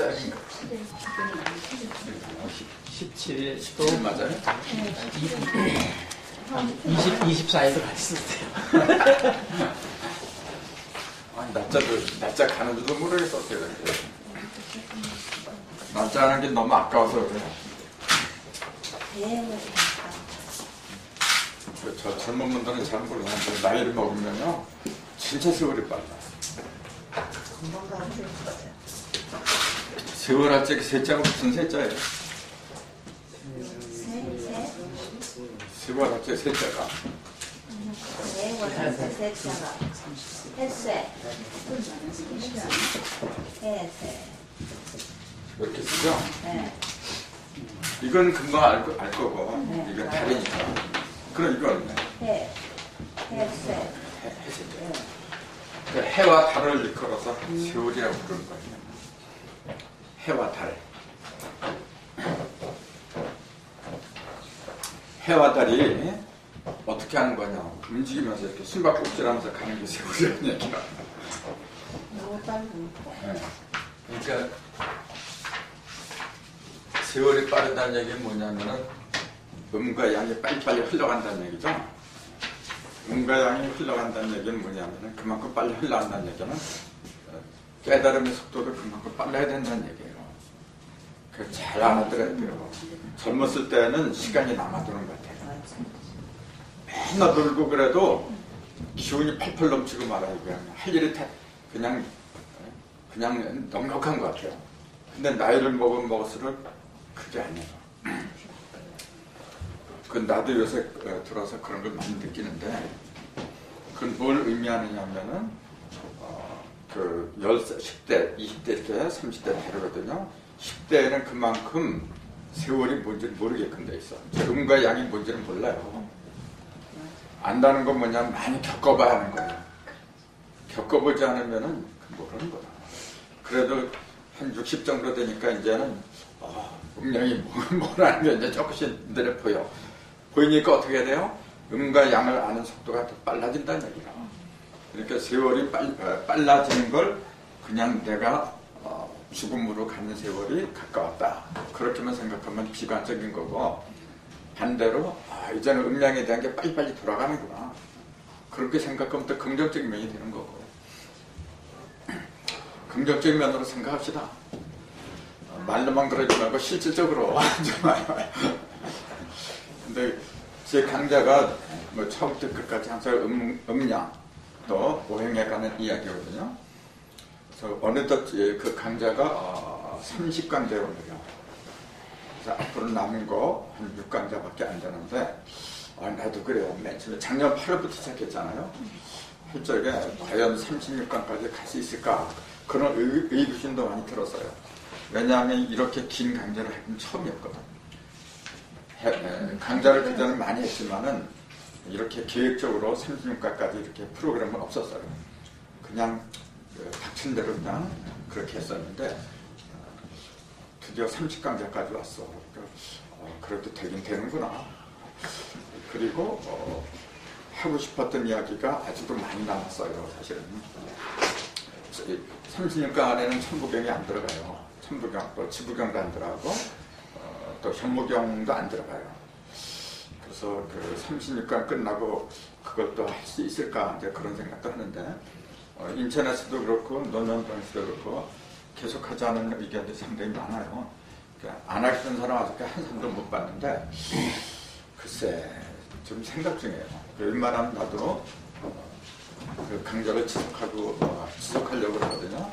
14일인가? 17일 17일 맞아요? 24일도 같이 쓰세요. 아니, 날짜 가는 줄도 모르겠어, 어떻게 된 거야. 날짜 하는 게 너무 아까워서 그래. 저 젊은 분들은 잘 모르는데, 나이를 먹으면요, 진짜 세월이 빨라. 세월 할 때 세자가 무슨 세자예요? 세월 할 때 세자가. 세월 할 때 세자가. 햇새. 해새. 이렇게 쓰죠? 네. 이건 금방 알 거고, 네. 이건 다르니까. 그럼 이건 해새. 해와 달을 일컬어서 세월이라고 부르는 거예요. 해와 달. 해와 달이 어떻게 하는 거냐. 움직이면서 이렇게 숨바꼭질하면서 가는 게 세월이라는 얘기야. 네. 그러니까 세월이 빠르다는 얘기는 뭐냐면은 음과 양이 빨리빨리 흘러간다는 얘기죠. 음과 양이 흘러간다는 얘기는 뭐냐면은 그만큼 빨리 흘러간다는 얘기는 깨달음의 속도도 그만큼 빨라야 된다는 얘기예요. 그래서 잘 알아들어야 돼요. 젊었을 때는 시간이 남아도는 것 같아요. 맨날 놀고 그래도 기운이 펄펄 넘치고 말아요. 할 일이 그냥 넉넉한 것 같아요. 근데 나이를 먹을수록 그게 아니에요. 나도 요새 들어서 그런 걸 많이 느끼는데, 그건 뭘 의미하느냐면은, 10대, 20대 이렇게 30대 다르거든요. 10대에는 그만큼 세월이 뭔지 모르게끔 돼 있어. 음과 양이 뭔지는 몰라요. 안다는 건 뭐냐면 많이 겪어봐야 하는 거예요. 겪어보지 않으면은 모르는 거야. 그래도 한 60 정도 되니까 이제는, 음량이 뭐라는 게 이제 조금씩 눈에 보여. 보이니까 어떻게 해야 돼요? 음과 양을 아는 속도가 더 빨라진다는 얘기야. 그러니까 세월이 빨라지는 걸 그냥 내가 죽음으로 가는 세월이 가까웠다. 그렇게만 생각하면 비관적인 거고, 반대로 이제는 음량에 대한 게 빨리빨리 돌아가는구나. 그렇게 생각하면 또 긍정적인 면이 되는 거고. 긍정적인 면으로 생각합시다. 말로만 그러지 말고 실질적으로. 근데 제 강좌가 뭐 처음부터 끝까지 항상 음량 또 오행에 관한 이야기거든요. 그래서 어느덧 그 강좌가 30강좌에 오르요. 그래서 앞으로 남은 거 한 6강좌밖에 안 되는데, 나도 그래요. 맨 처음에 작년 8월부터 시작했잖아요. 할 적에 과연 36강까지 갈 수 있을까? 그런 의구심도 많이 들었어요. 왜냐하면 이렇게 긴 강좌를 하긴 처음이었거든. 강좌를 그전에 많이 했지만은 이렇게 계획적으로 36강까지 이렇게 프로그램은 없었어요. 그냥 닥친 대로 그냥 그렇게 했었는데, 드디어 30강좌까지 왔어. 그래도 되긴 되는구나. 그리고 하고 싶었던 이야기가 아직도 많이 남았어요. 사실은 36강 안에는 천부경이 안 들어가요. 천부경, 또 지부경도 안 들어가고, 또 현무경도 안 들어가요. 그래서 그 36강 끝나고 그것도 할 수 있을까, 이제 그런 생각도 하는데, 인천에서도 그렇고 논현동에서도 그렇고 계속 하자는 의견들이 상당히 많아요. 그러니까 안 하겠다는 사람 아직까지 한 사람도 못 봤는데, 글쎄 좀 생각 중이에요. 웬만하면 나도 그 강좌를 지속하려고 그러거든요.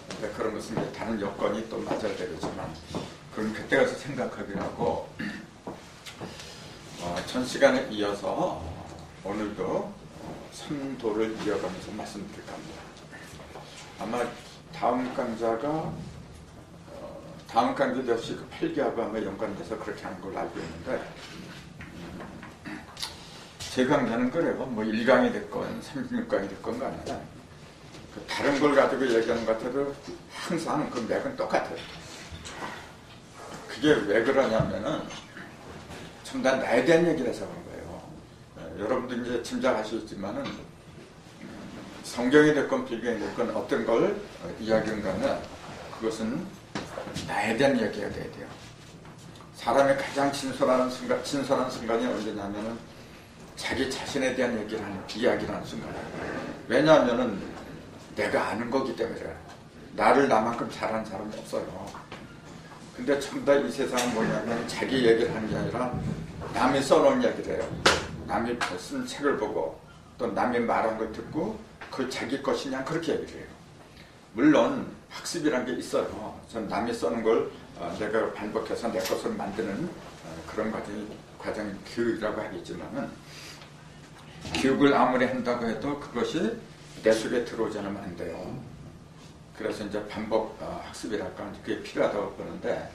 근데 그런 것은 이제 다른 여건이 또 맞아야 되겠지만, 그럼 그때 가서 생각하기로 하고, 전 시간에 이어서 오늘도 삼도를 이어가면서 말씀드릴까 합니다. 아마 다음 강좌가 다음 강좌도 역시 그 8기하고 아마 연관돼서 그렇게 하는 걸로 알고 있는데, 제 강좌는 그래요. 뭐 1강이 됐건 36강이 됐건 간에 그 다른 걸 가지고 얘기하는 것 같아도 항상 그 맥은 똑같아요. 그게 왜 그러냐면은 전부 다 나에 대한 얘기를 해서 그런 거예요. 여러분도 이제 짐작하시겠지만은 성경이 됐건 빌경이 됐건 어떤 걸 이야기한 간에 그것은 나에 대한 이야기가 돼야 돼요. 사람이 가장 진솔한 순간이 언제냐면은 자기 자신에 대한 이야기를 하는 순간이에요. 왜냐하면은 내가 아는 거기 때문에 나를 나만큼 잘하는 사람이 없어요. 근데 전부 다 이 세상은 뭐냐면 자기 얘기를 하는 게 아니라 남이 써놓은 이야기를 해요. 남이 쓴 책을 보고 또 남이 말한 걸 듣고 그 자기 것이냐 그렇게 얘기를 해요. 물론 학습이라는 게 있어요. 전 남이 써놓은 걸 내가 반복해서 내 것을 만드는 그런 과정이 교육이라고 하겠지만은 교육을 아무리 한다고 해도 그것이 내 속에 들어오지 않으면 안 돼요. 그래서 이제 반복 학습이랄까 그게 필요하다고 보는데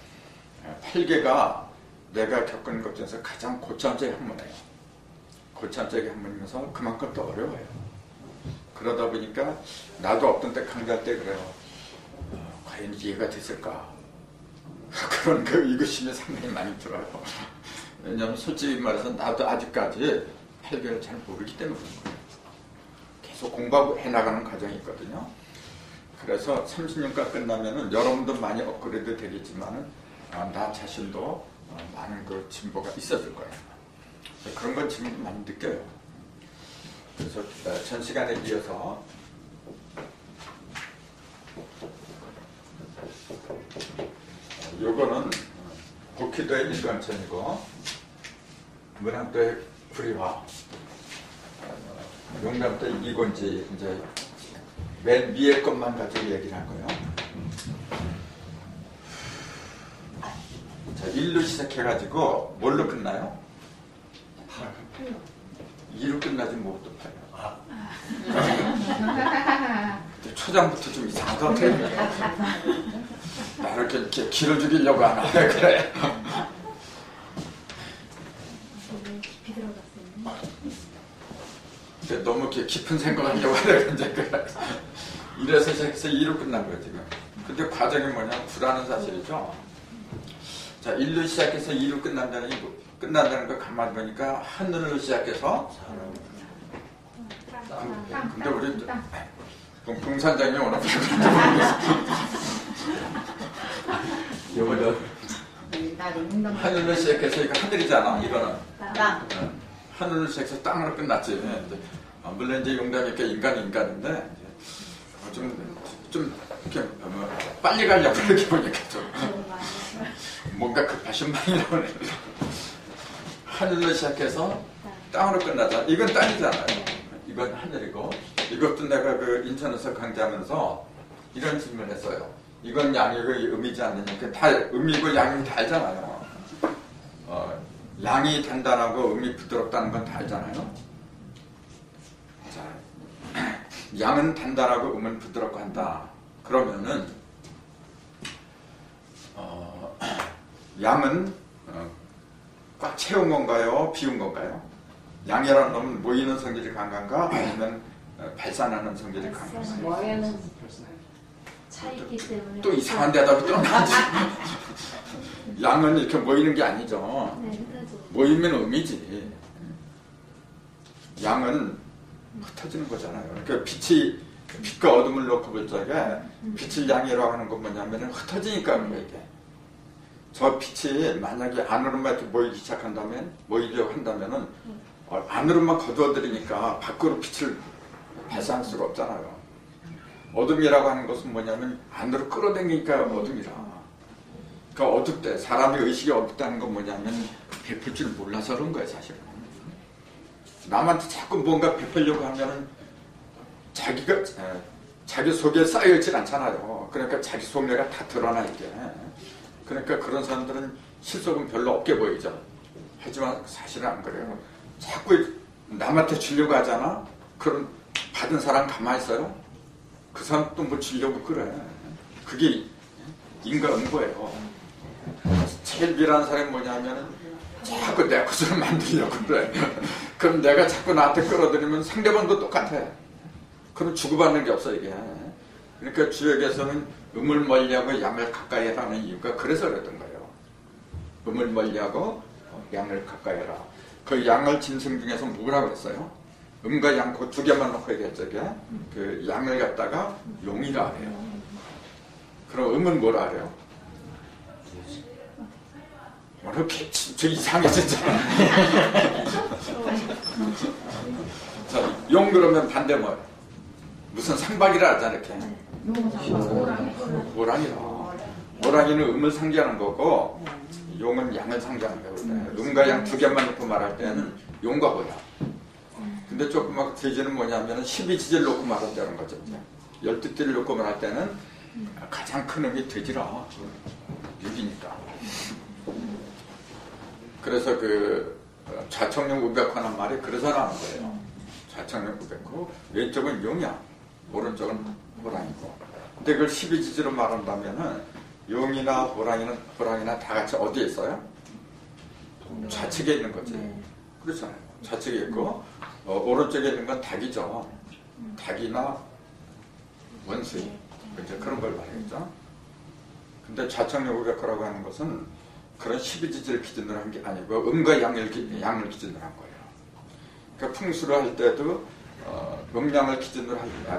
8개가 내가 겪은 것 중에서 가장 고차원적인 학문이에요. 고차원적인 학문이면서 그만큼 더 어려워요. 그러다 보니까 나도 어떤 때 강좌할 때 그래요. 과연 이해가 됐을까? 그런 그 의구심이 상당히 많이 들어요. 왜냐하면 솔직히 말해서 나도 아직까지 8개를 잘 모르기 때문에 그런 거예요. 계속 공부하고 해나가는 과정이 있거든요. 그래서 30년간 끝나면은 여러분도 많이 업그레이드 되겠지만은 나 자신도 많은 그 진보가 있어질 거예요. 그런 건 지금 많이 느껴요. 그래서 전 시간에 이어서 요거는 복희도의 일관천이고 문학도의 불의화, 용담도의 이곤지 이제 맨 위에 것만 가지고 얘기를 한 거예요. 자, 1로 시작해가지고 뭘로 끝나요? 2로 끝나지 뭐부터 8이요. 초장부터 좀 이상하다. 나를 이렇게 길을 죽이려고 하나. 왜 그래? 깊이 들어갔어요. 너무 이렇게 깊은 생각을 하려고 하려고 이제 이래서 시작해서 2로 끝난 거예요, 지금. 근데 과정이 뭐냐? 불안한 사실이죠. 자, 1로 시작해서 2로 끝난다는 거 가만히 보니까 하늘로 시작해서 근데 우리 공산장이 오늘 이거는 하늘로 시작해서 이거 하늘이잖아. 이거는 하늘로 시작해서 땅으로 끝났지. 물론 이제 용담이 이렇게 인간인데 좀 이렇게 빨리 가려고 이렇게 보니까 좀 뭔가 급하신 마음이 나오네. 하늘로 시작해서 땅으로 끝나자. 이건 땅이잖아요. 이건 하늘이고, 이것도 내가 그 인천에서 강좌하면서 이런 질문을 했어요. 이건 양이고 음이지 않느냐. 다 음이고 양이 다 알잖아요. 양이 단단하고 음이 부드럽다는 건 다 알잖아요. 자, 양은 단단하고 음은 부드럽고 한다. 그러면은 양은 꽉 채운 건가요? 비운 건가요? 양이라는 놈은 모이는 성질이 강한가? 아니면 발산하는 성질이 강한가? 모여는 차이기 때문에 또 이상한 대답이 또 나지. 양은 이렇게 모이는 게 아니죠. 모이면 음이지. 양은 흩어지는 거잖아요. 그러니까 빛과 어둠을 놓고 볼 적에 빛을 양이라고 하는 건 뭐냐면 흩어지니까 그런 거예요, 이게. 저 빛이 만약에 안으로만 이렇게 모이려고 한다면은 안으로만 거두어들이니까 밖으로 빛을 발산할 수가 없잖아요. 어둠이라고 하는 것은 뭐냐면 안으로 끌어당기니까 어둠이라. 그러니까 어둡대. 사람의 의식이 어둡다는 건 뭐냐면 베풀 줄 몰라서 그런 거예요, 사실은. 남한테 자꾸 뭔가 베풀려고 하면은 자기 속에 쌓여있질 않잖아요. 그러니까 자기 속내가 다 드러나 있게. 그러니까 그런 사람들은 실속은 별로 없게 보이죠. 하지만 사실은 안 그래요. 자꾸 남한테 주려고 하잖아. 그럼 받은 사람 가만히 있어요? 그 사람 또 뭐 주려고 그래. 그게 인과응보예요. 제일 미련한 사람이 뭐냐면 자꾸 내 것을 만들려고 그래. 그럼 내가 자꾸 나한테 끌어들이면 상대방도 똑같아. 그럼 주고받는 게 없어, 이게. 그러니까 주역에서는 음을 멀리하고 양을 가까이 하라는 이유가 그래서 그랬던 거예요. 음을 멀리하고 양을 가까이 해라. 그 양을 짐승 중에서 뭐라고 했어요? 음과 양 그 두 개만 놓고 얘기했죠. 그 양을 갖다가 용이라 해요. 그럼 음은 뭐라 해요? 이렇게 진짜 이상해졌잖아. 자, 용 그러면 반대 뭐예요? 무슨 상박이라 하잖아, 이렇게. 호랑이라. 호랑이는 음을 상징하는 거고, 용은 양을 상징하는 거거든요. 음과 양 두 개만 놓고 말할 때는 용과 호랑. 근데 조그맣게 돼지는 뭐냐면 12지지를 놓고 말한다는 거죠. 12띠를 놓고 말할 때는 가장 큰 음이 돼지라. 6이니까. 그래서 그 좌청용 우백호라는 말이 그래서 나오는 거예요. 좌청용 우백호. 왼쪽은 용이야. 오른쪽은 호랑이고. 근데 그걸 12지지로 말한다면은 용이나 호랑이나 다 같이 어디에 있어요? 좌측에 있는 거지. 그렇잖아요. 좌측에 있고 오른쪽에 있는 건 닭이죠. 닭이나 원수이. 이제 그런 걸 말하겠죠. 근데 좌청용 우백호라고 하는 것은 그런 12지지를 기준으로 한 게 아니고 음과 양을 기준으로 한 거예요. 그러니까 풍수를 할 때도 음양을 기준으로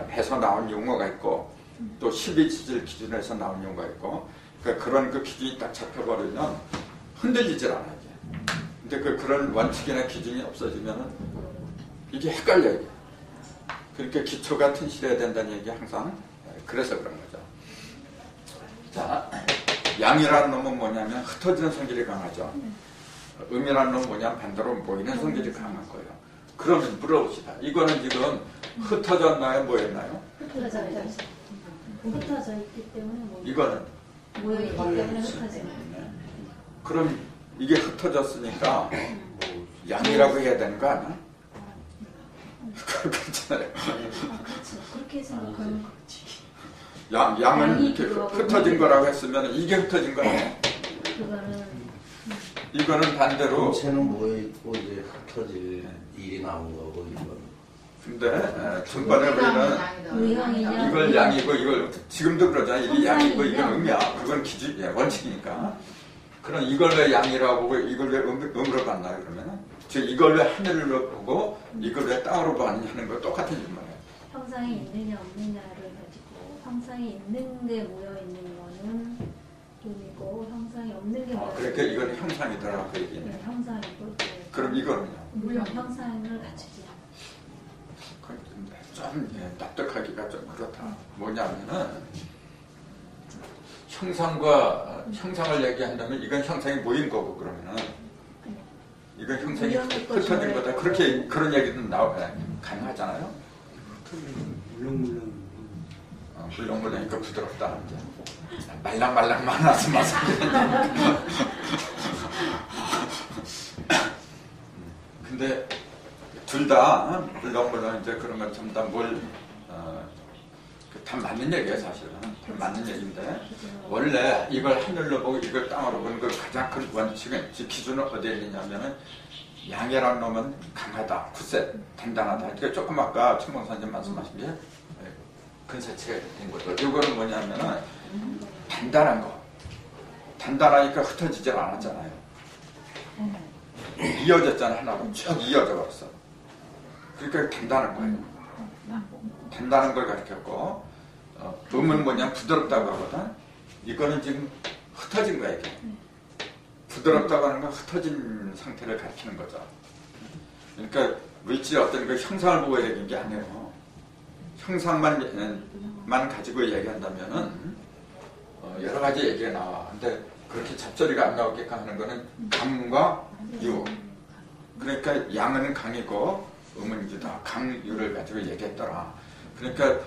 해서 나온 용어가 있고 또 12지지를 기준으로 해서 나온 용어가 있고 그러니까 그런 그 기준이 딱 잡혀버리면 흔들리질 않아요. 근데 그런 원칙이나 기준이 없어지면 이게 헷갈려요. 그러니까 기초가 튼실해야 된다는 얘기 항상 그래서 그런 거죠. 자, 양이라는 놈은 뭐냐면 흩어지는 성질이 강하죠. 음이라는 놈은 뭐냐면 반대로 모이는 성질이 강한 거예요. 그러면 물어봅시다. 이거는 지금 흩어졌나요? 뭐였나요? 흩어져 있기 때문에 뭐 이거는 모여있기 때문에 흩어져. 그럼 이게 흩어졌으니까 양이라고 해야 되는 거 아니야? 그렇잖아요. 그렇죠. 그렇게 생각하면 양은 이렇게 흩어진 거라고 했으면 이게 흩어진 거예요. 이거는 반대로. 전체는 모여있고 이제 흩어질 일이 나온 거고 이건. 근데 전반에 우리는 이걸 양이고 이걸 지금도 그러잖아. 이게 양이고 이건 음이야. 그건 기준이야. 원칙이니까. 그럼 이걸 왜 양이라고 보고 이걸 왜 음으로 봤나요? 그러면 즉 이걸 왜 하늘로 보고 이걸 왜 땅으로 봤느냐 하는 거 똑같은 질문이에요. 형상이 있느냐 없느냐를 가지고 형상이 있는 게 모여 있는 거는 음이고 형상이 없는 게 모여. 그러니까 이건 형상이더라 그 얘기네. 네, 형상이고. 그럼 이거는요? 물론 형상을 갖추지 않아. 좀 납득하기가 좀 그렇다. 뭐냐면은 형상을 얘기한다면 이건 형상이 모인 거고 그러면은 이건 형상이 흩어진 거다. 그렇게 그런 얘기는 가능하잖아요. 물렁물렁이니까 부드럽다. 말랑말랑 많아서 마사. 근데 둘 다 물렁물렁 이제 그런 건 전부 다 다 맞는 얘기예요, 사실은. 다 맞는 얘기인데 원래 이걸 하늘로 보고 이걸 땅으로 보는 그 가장 큰 원칙은 즉 기준은 어디에 있느냐면은 양이라는 놈은 강하다, 굳세, 단단하다. 그러니까 조금 아까 천봉사님 말씀하신 게 근사체가 된 거죠. 이거는 뭐냐면은 단단한 거. 단단하니까 흩어지질 않았잖아요. 이어졌잖아, 하나로 쭉 이어져 버렸어. 그러니까 단단한 거예요. 단단한 걸 가르쳤고 음은 뭐냐 부드럽다고 하거든. 이거는 지금 흩어진 거야 이게. 부드럽다고 하는 건 흩어진 상태를 가리키는 거죠. 그러니까 물질의 어떤 그 형상을 보고 얘기한 게 아니에요. 형상만 가지고 얘기한다면은 여러 가지 얘기가 나와. 근데 그렇게 잡소리가 안 나오게끔 하는 거는 강과 유. 그러니까 양은 강이고 음은 유다. 강유를 가지고 얘기했더라. 그러니까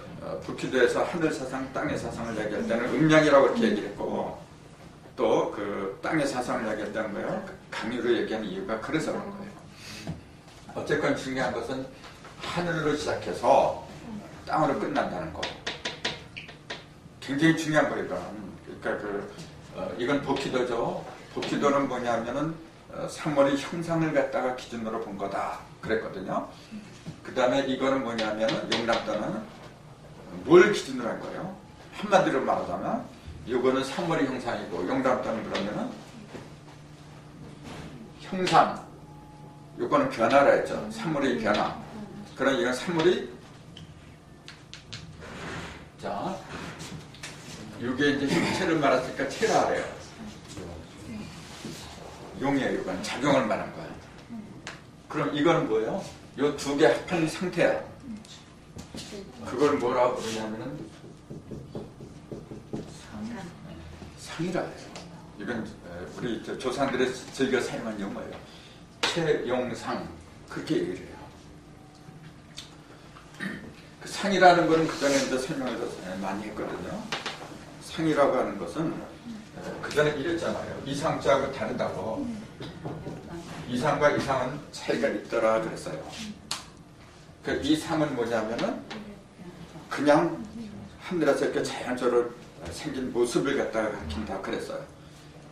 불기도에서 하늘 사상, 땅의 사상을 얘기할 때는 음양이라고 이렇게 얘기를 했고 또 그 땅의 사상을 얘기했다는 거예요. 강유를 얘기하는 이유가 그래서 그런 거예요. 어쨌건 중요한 것은 하늘로 시작해서 땅으로 끝난다는 거. 굉장히 중요한 거예요. 그러니까 이건 복기도죠. 복기도는 뭐냐면은 3월의 형상을 갖다가 기준으로 본 거다. 그랬거든요. 그 다음에 이거는 뭐냐면은 용납도는 뭘 기준으로 한 거예요? 한마디로 말하자면 이거는 3월의 형상이고 용납도는 그러면은 형상. 이거는 변화라 했죠. 3월의 변화. 그럼 이건 3월의 자 이게 이제 형체를 말했으니까 체라래요. 용이에요. 이건 작용을 말한 거야. 그럼 이거는 뭐예요? 요 두 개 합한 상태야. 그걸 뭐라고 그러냐면은 상이라 해요. 이건 우리 조상들의 즐겨 사용한 용어예요. 채용상 그렇게 얘기를 해요. 그 상이라는 거는 그전에 이제 설명을 많이 했거든요. 상이라고 하는 것은 그전에 이랬잖아요. 이상자하고 다르다고. 이상과 이상은 차이가 있더라 그랬어요. 그 이상은 뭐냐면은 그냥 하늘에서 이렇게 자연적으로 생긴 모습을 갖다가 가리킨다 그랬어요.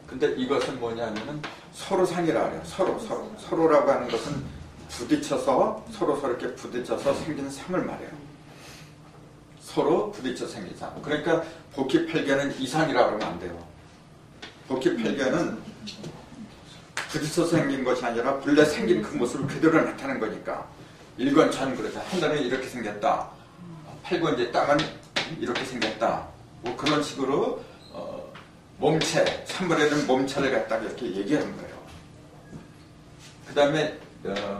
근데 이것은 뭐냐면은 서로 상이라 그래요. 서로라고 하는 것은 부딪혀서 서로 이렇게 부딪혀서 생긴 상을 말해요. 서로 부딪혀 생긴 상. 그러니까 복희팔견은 이상이라고 하면 안 돼요. 복희팔견은 부딪혀서 생긴 것이 아니라 본래 생긴 그 모습을 그대로 나타낸 거니까. 일권천 그러죠. 하늘은 이렇게 생겼다. 팔권제 땅은 이렇게 생겼다. 뭐 그런 식으로 몸체, 산물에는 몸체를 갖다가 이렇게 얘기하는 거예요. 그 다음에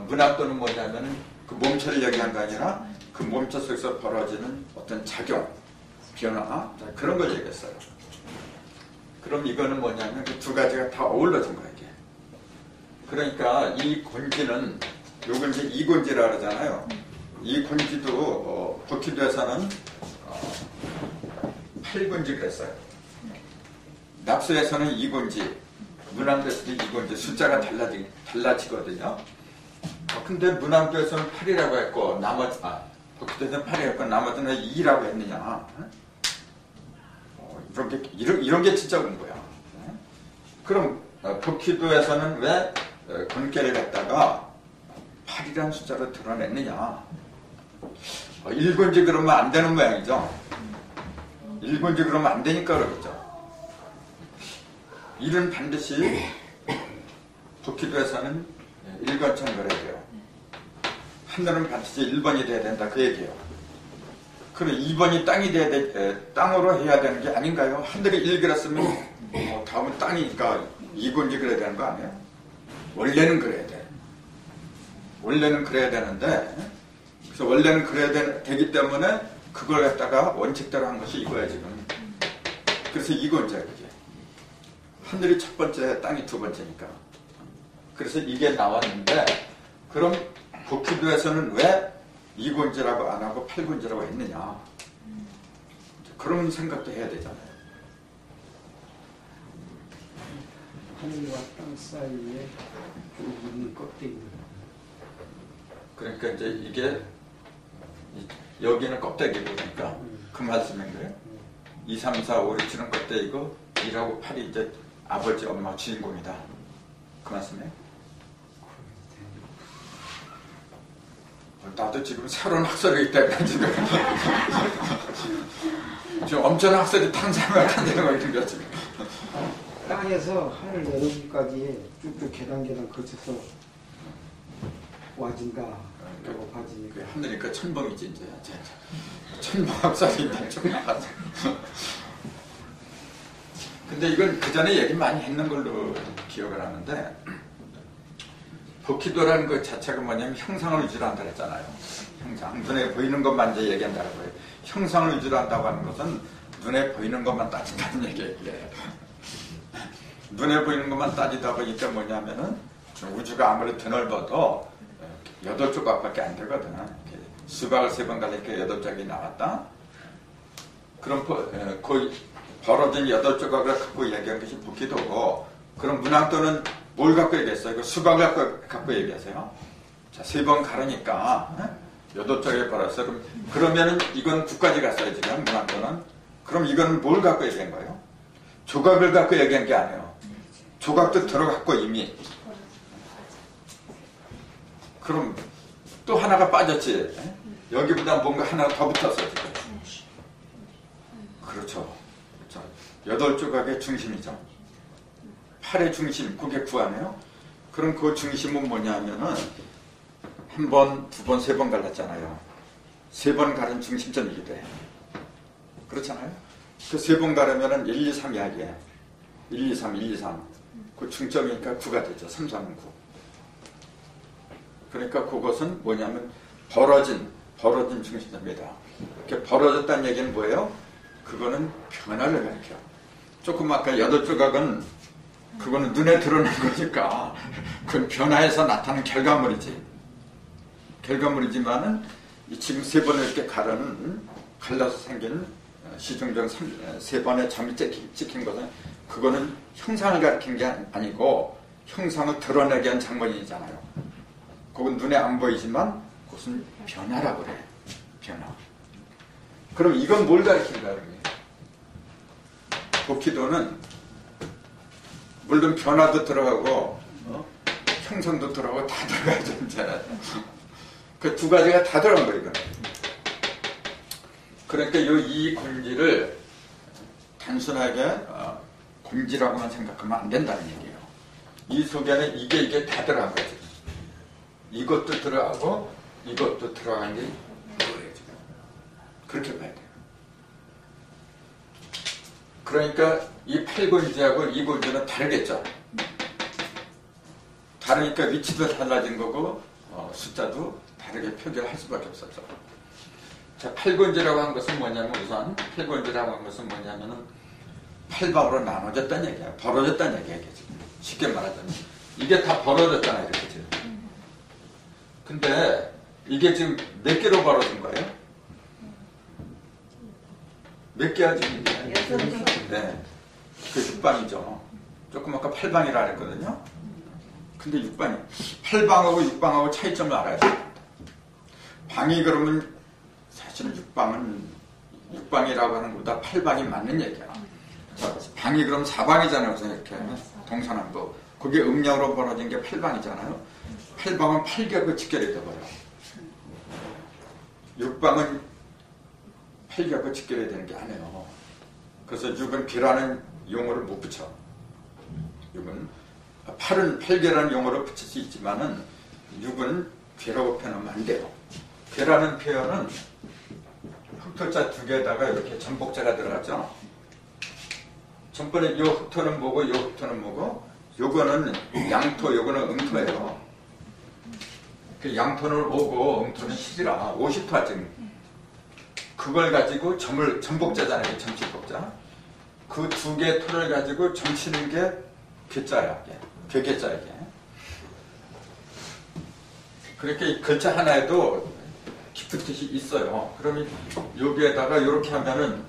문학도는 뭐냐면 그 몸체를 얘기한 거 아니라 그 몸체 속에서 벌어지는 어떤 작용, 변화 그런 걸 얘기했어요. 그럼 이거는 뭐냐면 그 두 가지가 다 어우러진 거예요. 이게. 그러니까 이 곤지는 요걸 이제 이곤지라 그러잖아요. 이 곤지도 복희도에서는 8곤지 그랬어요. 납수에서는 2곤지, 문항도에서도 2곤지, 숫자가 달라지거든요. 근데 문항도에서는 8이라고 했고, 복희도에서는 8이었고, 나머지는 2라고 했느냐. 이런 게 진짜 공부야. 그럼, 복희도에서는 왜 권계를 갖다가 8이라는 숫자로 드러냈느냐. 1곤지 그러면 안 되는 모양이죠. 1곤지 그러면 안 되니까 그러겠죠. 일은 반드시 복희도에서는 1권천 그래야 돼요. 하늘은 반드시 1번이 돼야 된다 그 얘기예요. 그럼 2번이 땅이 돼야 땅으로 해야 되는 게 아닌가요? 하늘이 1 그랬으면 다음은 땅이니까 2권지 그래야 되는 거 아니에요? 원래는 그래야 돼. 원래는 그래야 되는데 그래서 원래는 그래야 되기 때문에 그걸 갖다가 원칙대로 한 것이 이거야 지금. 그래서 이건자 그게. 하늘이 첫 번째, 땅이 두 번째니까. 그래서 이게 나왔는데 그럼 복희도에서는 왜 이곤지라고 안 하고 팔곤지라고 했느냐. 그런 생각도 해야 되잖아요. 하늘과 땅 사이에 있는 껍데기. 그러니까 이제 이게 여기는 껍데기고 그러니까 그 말씀인 거예요. 2, 3, 4, 5, 6, 7은 껍데기고 2하고 8이 이제 아버지, 엄마 주인공이다. 그 말씀이에요. 나도 지금 새로운 학설이기 때문에 지금 엄청난 학설이 탄생하고 있는 거야 지금. 땅에서 하늘 내려오기까지 쭉쭉 계단 거쳐서 와진다. 라고 봐지. 하늘이니까 천범이지 이제. 천범 학설인데 좀 나가서. 근데 이건 그 전에 얘기 많이 했는 걸로 기억을 하는데 복희도라는 것 자체가 뭐냐면 형상을 위주로 한다 그랬잖아요. 형상. 눈에 보이는 것만 이제 얘기한다고 해요. 형상을 위주로 한다고 하는 것은 눈에 보이는 것만 따진다는 얘기예요. 눈에 보이는 것만 따지다 보니까 뭐냐면은 우주가 아무리 드넓어도 8조각밖에 안 되거든. 수박을 3번 갈리니까 8조각이 나왔다. 그럼 그 벌어진 8조각을 갖고 얘기한 것이 복희도고, 그럼 문항도는 뭘 갖고 얘기했어요? 그 수박을 갖고 얘기하세요. 자, 3번 가르니까 8조각이 벌었어요. 그러면은 이건 9까지 갔어요 지금 문항도는. 그럼 이건 뭘 갖고 얘기한 거예요? 조각을 갖고 얘기한 게 아니에요. 조각도 들어갔고 이미. 그럼 또 하나가 빠졌지. 여기보다 뭔가 하나 더 붙었어 지금. 그렇죠. 8조각의 중심이죠. 8의 중심, 그게 9하네요. 그럼 그 중심은 뭐냐면은 1번, 2번, 3번 갈랐잖아요. 3번 가른 중심점이기도 해. 그렇잖아요. 그 3번 가르면은 1, 2, 3 이야기해. 1, 2, 3, 1, 2, 3. 그 중점이니까 9가 되죠. 3, 3은 9. 그러니까 그것은 뭐냐면 벌어진 중심입니다. 이렇게 벌어졌다는 얘기는 뭐예요? 그거는 변화를 가리켜. 조금 아까 8조각은 그거는 눈에 드러난 거니까 그건 변화해서 나타나는 결과물이지만은 지금 세 번을 이렇게 갈라서 생긴 시중정 세 번의 점이 찍힌 것은 그거는 형상을 가리킨 게 아니고 형상을 드러내게 한 장면이잖아요. 그건 눈에 안 보이지만 그것은 변화라고 그래. 변화. 그럼 이건 뭘 가리킨가 그러면? 복희도는 물론 변화도 들어가고 형상도 들어가고 다 들어가야 되잖아요. 그 두 가지가 다 들어간 거예요. 이거는. 그러니까 이 곤지를 단순하게 곤지라고만 생각하면 안 된다는 얘기예요. 이 속에는 이게 다 들어간 거지. 이것도 들어가고 이것도 들어간 게 뭐예요 지금. 그렇게 봐야 돼요. 그러니까 이 8곤지하고 이 곤지는 다르겠죠. 다르니까 위치도 달라진 거고 숫자도 다르게 표기를 할 수밖에 없었죠. 자, 8곤지라고 한 것은 뭐냐면 우선 8곤지라고 한 것은 뭐냐면은 8방으로 나눠졌다는 얘기야. 벌어졌다는 얘기야. 지금. 쉽게 말하자면 이게 다 벌어졌잖아요. 이렇게 지금. 근데 이게 지금 몇 개로 벌어진 거예요? 몇 개야 지금? 네. 그 6방이죠. 조금 아까 8방이라 그랬거든요. 근데 6방이 8방하고 6방하고 차이점을 알아야 돼요. 방이 그러면 사실은 6방이라고 하는 것보다 8방이 맞는 얘기야. 방이 그럼 4방이잖아요. 그래서 이렇게 동서남북. 그게 음력으로 벌어진 게 8방이잖아요. 8방은 8겹이 직결이 돼버려요. 6방은 8겹이 직결이 되는 게 아니에요. 그래서 6은 비라는 용어를 못 붙여. 6은 8은 8개라는 용어를 붙일 수 있지만은 6은 괴라고 표현하면 안 돼요. 괴라는 표현은 흑토자 두 개에다가 이렇게 전복자가 들어가죠. 전번에 요 흑토는 뭐고 요 흑토는 뭐고 요거는 양토 요거는 음토예요. 그 양토는 5고 음토는 10이라 50토 지금. 그걸 가지고 전복자잖아요. 점치복자. 그 두 개 토를 가지고 점치는 게 괴자야. 괴괴자 이게. 그렇게 글자 하나에도 깊은 뜻이 있어요. 그러면 여기에다가 이렇게 하면은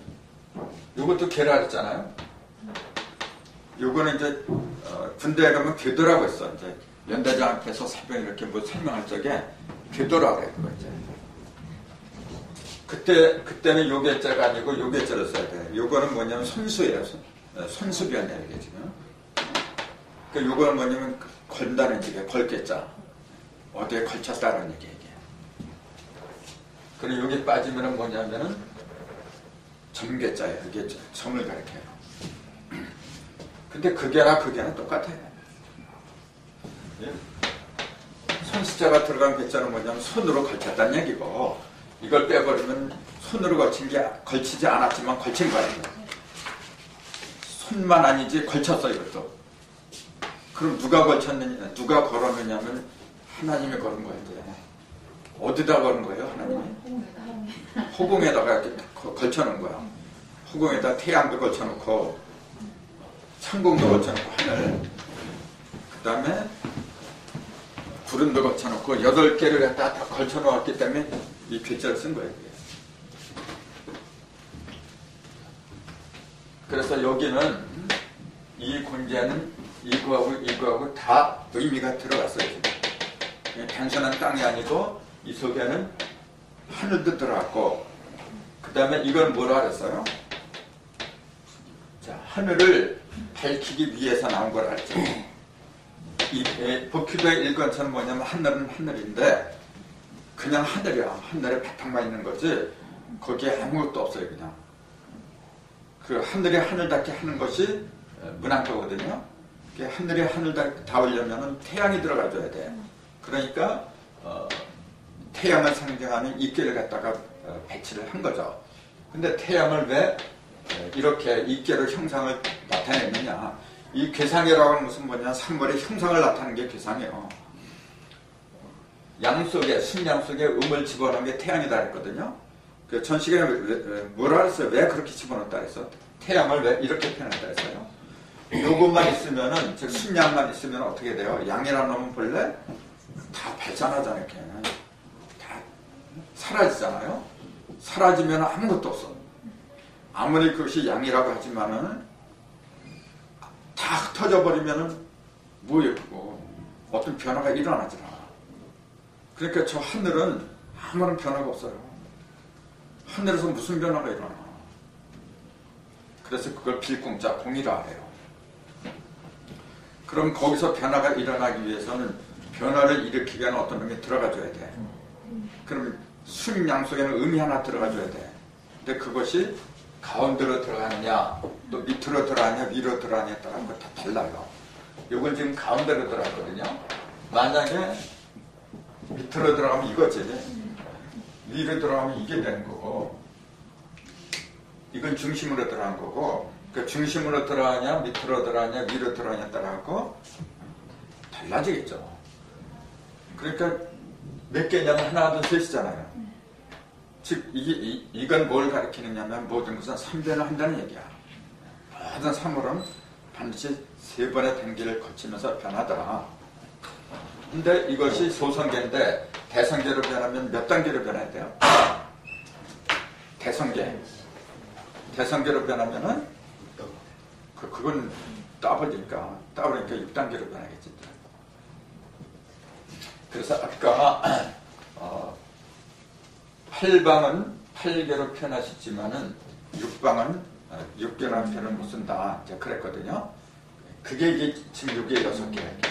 이것도 괴라 했잖아요. 요거는 이제 군대에 가면 궤도라고 했어. 이제 연대장 앞에서 사병 이렇게 뭐 설명할 적에 궤도라고 그래. 그거 이제. 그때는 요괴자가 아니고 요괴자를 써야 돼. 요거는 뭐냐면 손수예요. 손수변이에요, 이게 지금. 그러니까 요거는 뭐냐면 걸다는 얘기야. 걸겠자. 어디에 걸쳤다는 얘기야, 이게. 그리고 여기 빠지면은 뭐냐면은 점괴자예요. 이게 점을 가리켜요. 근데 그게나 똑같아요. 예? 손수자가 들어간 괴자는 뭐냐면 손으로 걸쳤다는 얘기고, 이걸 빼버리면 손으로 걸치지 않았지만 걸친 거예요. 손만 아니지 걸쳤어 이것도. 그럼 누가 걸쳤느냐, 누가 걸었느냐면 하나님이 걸은 거예요. 이제. 어디다 걸은 거예요, 하나님이? 허공에다가 이렇게 걸쳐놓은 거야. 허공에다 태양도 걸쳐놓고 천공도 걸쳐놓고 하늘. 그 다음에 구름도 걸쳐놓고 8개를 갖다 다 걸쳐놓았기 때문에 이 괴자를 쓴 거예요. 그래서 여기는 이 곤제는 이거하고 다 의미가 들어갔어요. 단순한 땅이 아니고 이 속에는 하늘도 들어갔고, 그 다음에 이건 뭐라 그랬어요? 자, 하늘을 밝히기 위해서 나온 거라 그랬죠. 이 복희도의 일관처럼 뭐냐면 하늘은 하늘인데 그냥 하늘이야. 하늘에 바탕만 있는 거지 거기에 아무것도 없어요. 그냥 그 하늘이 하늘답게 하는 것이 문학도거든요. 하늘이 하늘다우려면 태양이 들어가줘야 돼. 그러니까 태양을 상징하는 이끼를 갖다가 배치를 한 거죠. 근데 태양을 왜 이렇게 이끼로 형상을 나타냈느냐? 이 괴상이라고 하는 것은 뭐냐, 산물의 형상을 나타내는 게 괴상이에요. 양 속에, 순양 속에 음을 집어넣은 게 태양이다 했거든요. 그 전시계에 뭐라 그랬어요? 왜 그렇게 집어넣었다 했어? 태양을 왜 이렇게 표현했다 했어요? 요것만 있으면은, 즉 순양만 있으면 어떻게 돼요? 양이라는 놈은 본래 다 발산하잖아요. 이렇게 다 사라지잖아요. 사라지면 아무것도 없어. 아무리 그것이 양이라고 하지만은 다 흩어져 버리면은 뭐예요 그거? 어떤 변화가 일어나질 않아. 그러니까 저 하늘은 아무런 변화가 없어요. 하늘에서 무슨 변화가 일어나? 그래서 그걸 빌공자 공이라 해요. 그럼 거기서 변화가 일어나기 위해서는 변화를 일으키기 위한 어떤 놈이 들어가줘야 돼. 그럼 순양 속에는 음이 하나 들어가줘야 돼. 근데 그것이 가운데로 들어가느냐, 또 밑으로 들어가느냐, 위로 들어가느냐에 따라 다 달라요. 이건 지금 가운데로 들어갔거든요. 만약에 밑으로 들어가면 이거지. 위로 들어가면 이게 되는 거고, 이건 중심으로 들어간 거고, 그 중심으로 들어가냐, 밑으로 들어가냐, 위로 들어가냐에 따라서 달라지겠죠. 그러니까 몇 개냐면 하나, 둘, 셋이잖아요. 즉 이건 뭘 가리키느냐면 모든 것은 3변을 한다는 얘기야. 모든 사물은 반드시 3번의 단계를 거치면서 변하더라. 근데 이것이 소성계인데 대성계로 변하면 몇 단계로 변해야 돼요? 대성계로 변하면은 그건 따버리니까 6단계로 변하겠지. 그래서 아까 8방은 8개로 표현하셨지만은 6방은 6개라는 표현을 못 쓴다. 이제 그랬거든요. 그게 이게 지금 6개 6개예요.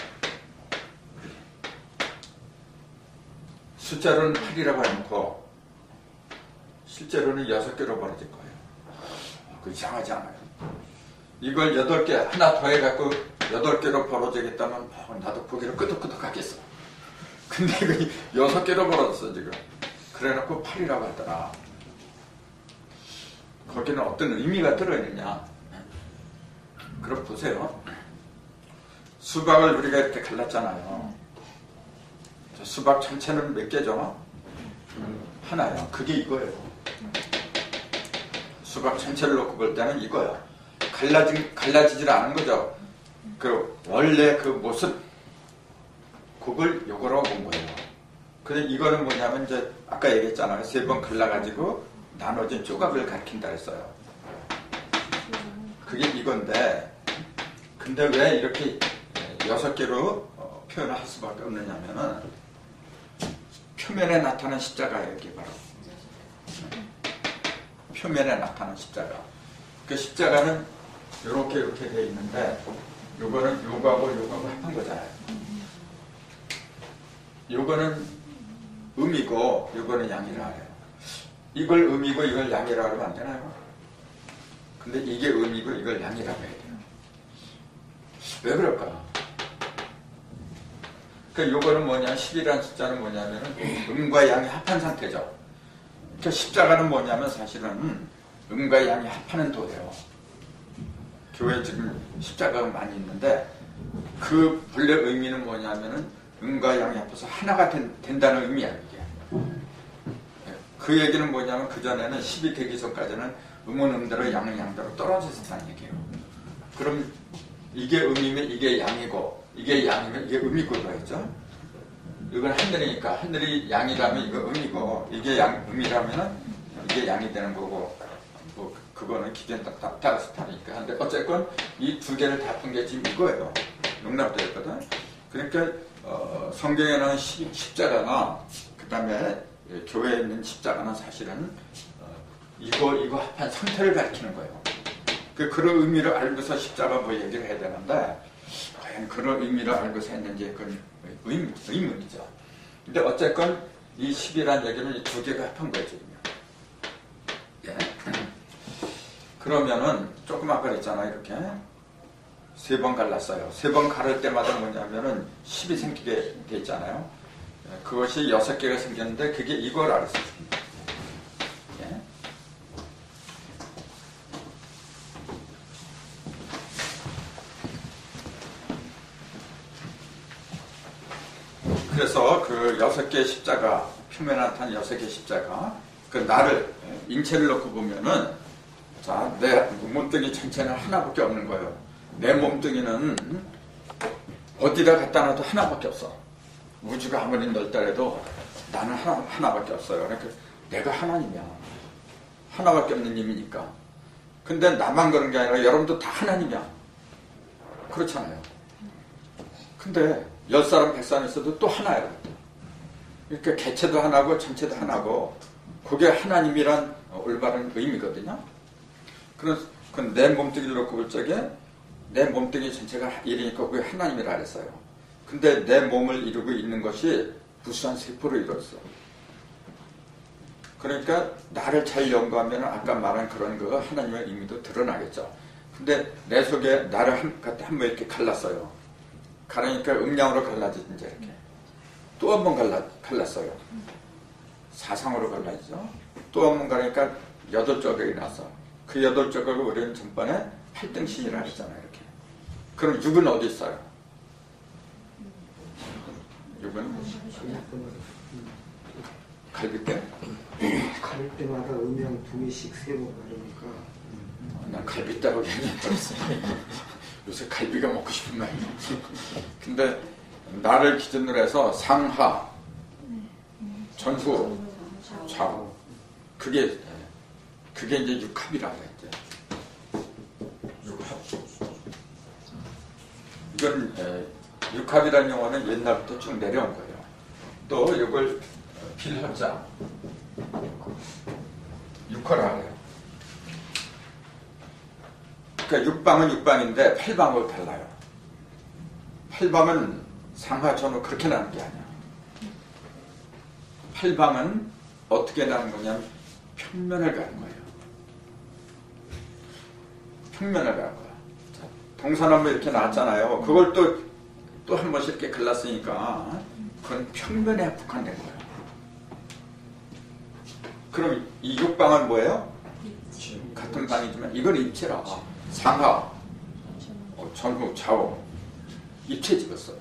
숫자로는 8이라고 해놓고 실제로는 6개로 벌어질 거예요. 그 이상하지 않아요. 이걸 8개 하나 더 해갖고 8개로 벌어지겠다면 나도 고개를 끄덕끄덕 하겠어. 근데 이거 6개로 벌어졌어 지금. 그래놓고 8이라고 하더라. 거기는 어떤 의미가 들어있느냐. 그럼 보세요. 수박을 우리가 이렇게 갈랐잖아요. 수박 전체는 몇 개죠? 하나요. 그게 이거예요. 수박 전체를 놓고 볼 때는 이거야. 갈라지질 않은 거죠. 그 원래 그 모습, 그걸 요거라고 본 거예요. 근데 이거는 뭐냐면 이제 아까 얘기했잖아요. 3번 갈라가지고 나눠진 조각을 가리킨다 했어요. 그게 이건데, 근데 왜 이렇게 6개로 표현을 할 수밖에 없느냐면은 표면에 나타난 십자가예요. 이게 바로 표면에 나타난 십자가. 그 십자가는 이렇게 되어 있는데 요거는 요거하고 합한 거잖아요. 요거는 음이고 요거는 양이라 해요. 이걸 음이고 이걸 양이라 하면 안 되나요? 근데 이게 음이고 이걸 양이라고 해야 돼요. 왜 그럴까? 그러니까 요거는 뭐냐, 10이라는 숫자는 뭐냐면 음과 양이 합한 상태죠. 그 십자가는 뭐냐면 사실은 음과 양이 합하는 도예요. 교회에 지금 십자가가 많이 있는데 그 본래 의미는 뭐냐면은 음과 양이 합해서 하나가 된다는 의미야, 이게. 그 얘기는 뭐냐면 그전에는 10이 되기 전까지는 음은 음대로 양은 양대로 떨어져 있었다는 얘기예요. 그럼 이게 음이면 이게 양이고 이게 양이면 이게 음이고 그러겠죠. 이건 하늘이니까 하늘이 양이라면 이거 음이고 이게 음이라면 이게 양이 되는 거고 뭐 그거는 기존 따라서 다르니까. 근데 어쨌건 이 두 개를 다 푼 게 지금 이거예요. 용납되어 있거든. 그러니까 성경에 나온 십자가나 그 다음에 교회에 있는 십자가는 사실은 이거 합한 상태를 가리키는 거예요. 그런 의미를 알고서 십자가 뭐 얘기를 해야 되는데 과연 그런 의미를 알고서 했는지 그건 의문이죠. 근데 어쨌건 이 10이라는 얘기는 이 두 개가 합한 거예요, 지금요. 예. 그러면은 조금 아까 그랬잖아요. 이렇게 3번 갈랐어요. 3번 가를 때마다 뭐냐면은 10이 생기게 돼 있잖아요. 그것이 6개가 생겼는데 그게 이걸 알았어요. 예. 그래서 그 6개의 십자가, 표면에 나타난 6개의 십자가, 그 나를, 인체를 놓고 보면은, 자, 내 몸뚱이 전체는 하나밖에 없는 거예요. 내 몸뚱이는 어디다 갖다 놔도 하나밖에 없어. 우주가 아무리 넓다해도 나는 하나밖에 없어요. 그러니까 내가 하나님이야. 하나밖에 없는 힘이니까. 근데 나만 그런 게 아니라 여러분도 다 하나님이야. 그렇잖아요. 근데 10사람 100사람 있어도 또 하나예요. 그러니까 개체도 하나고 전체도 하나고 그게 하나님이란 올바른 의미거든요. 그래서 내 몸뚱이를 놓고 볼 적에 내 몸뚱이 전체가 일이니까 그게 하나님이라 그랬어요. 근데 내 몸을 이루고 있는 것이 무수한 세포로 이루어졌어. 그러니까 나를 잘 연구하면 아까 말한 그런 거 하나님의 의미도 드러나겠죠. 근데 내 속에 나를 한번 이렇게 갈랐어요. 가르니까 음양으로 갈라지지 이제 이렇게. 또 한 번 갈랐어요. 사상으로 갈라지죠. 또 한 번 가니까 8조각이 나서 그 8조각을 우리는 전번에 8등신이라 했잖아요. 이렇게. 그럼 6은 어디 있어요? 6은 갈비뼈? 가를 때마다 음양 2개씩 3번 가르니까 난 갈비뼈라고 얘기했어. 요새 갈비가 먹고 싶은 말이야. 근데 나를 기준으로 해서 상하, 전후, 좌우. 그게 이제 육합이라고 했죠. 육합. 이건 육합이라는 용어는 옛날부터 쭉 내려온 거예요. 또 이걸 필합자, 육화라 해요. 그러니까 육방은 육방인데 팔방하고 달라요. 팔방은 상하, 전후 그렇게 나는 게 아니야. 팔방은 어떻게 나는 거냐면 평면을 가는 거예요. 평면을 가는 거야. 동서남북 이렇게 나왔잖아요. 그걸 또 한 번씩 이렇게 갈랐으니까 그건 평면에 국한된 거예요. 그럼 이 육방은 뭐예요? 같은 방이지만 이건 입체라. 상하, 전후, 좌우 입체 집었어요.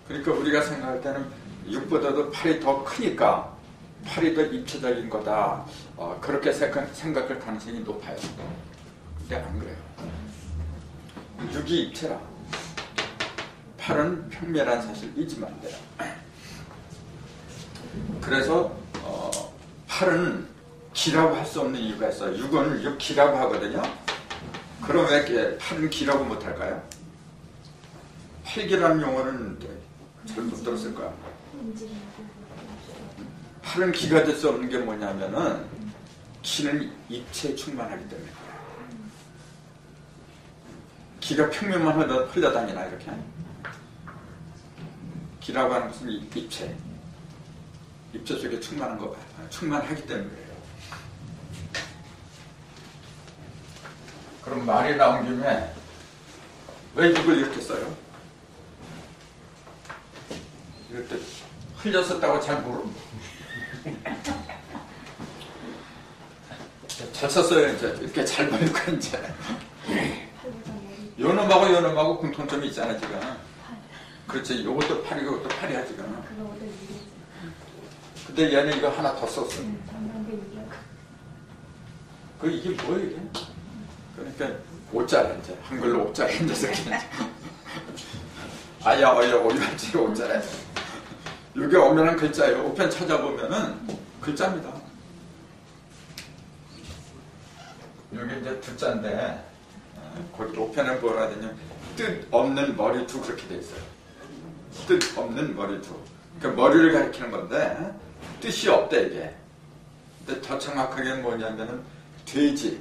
그러니까 우리가 생각할 때는 육보다도 팔이 더 크니까 팔이 더 입체적인 거다. 그렇게 생각할 가능성이 높아요. 근데 안 그래요. 육이 입체라. 팔은 평면한 사실 잊으면 안 돼요. 그래서 팔은 기라고 할 수 없는 이유가 있어요. 육은 육기라고 하거든요. 그럼 왜 팔은 기라고 못할까요? 팔기라는 용어는 잘못 들었을 거야. 팔은 기가 될 수 없는 게 뭐냐면은 기는 입체에 충만하기 때문에 기가 평면만 흘러다니나 이렇게. 기라고 하는 것은 입체 속에 충만하기 때문에 그래요. 그럼 말이 나온 김에 왜 육을 이렇게 써요? 이렇게 흘렸었다고 잘 잘 썼어요. 이제 이렇게 잘 보니까 이제 요놈하고 공통점이 있잖아 지금. 그렇지. 요것도 팔이고 이것도 팔이야 지금. 근데 얘는 이거 하나 더 썼어. 이게 뭐예요 이게? 그러니까 오자래 이제 한글로 오자래 이제 아야 어야 오유할지 오자래. 이게 엄연한 글자예요. 우편 찾아보면은 글자입니다. 이게 이제 두자인데 거기 우편에 뭐라 되냐면 뜻 없는 머리두 그렇게 돼 있어요. 뜻 없는 머리두. 그러니까 머리를 가리키는 건데 뜻이 없대 이게. 근데 더 정확하게는 뭐냐면은 돼지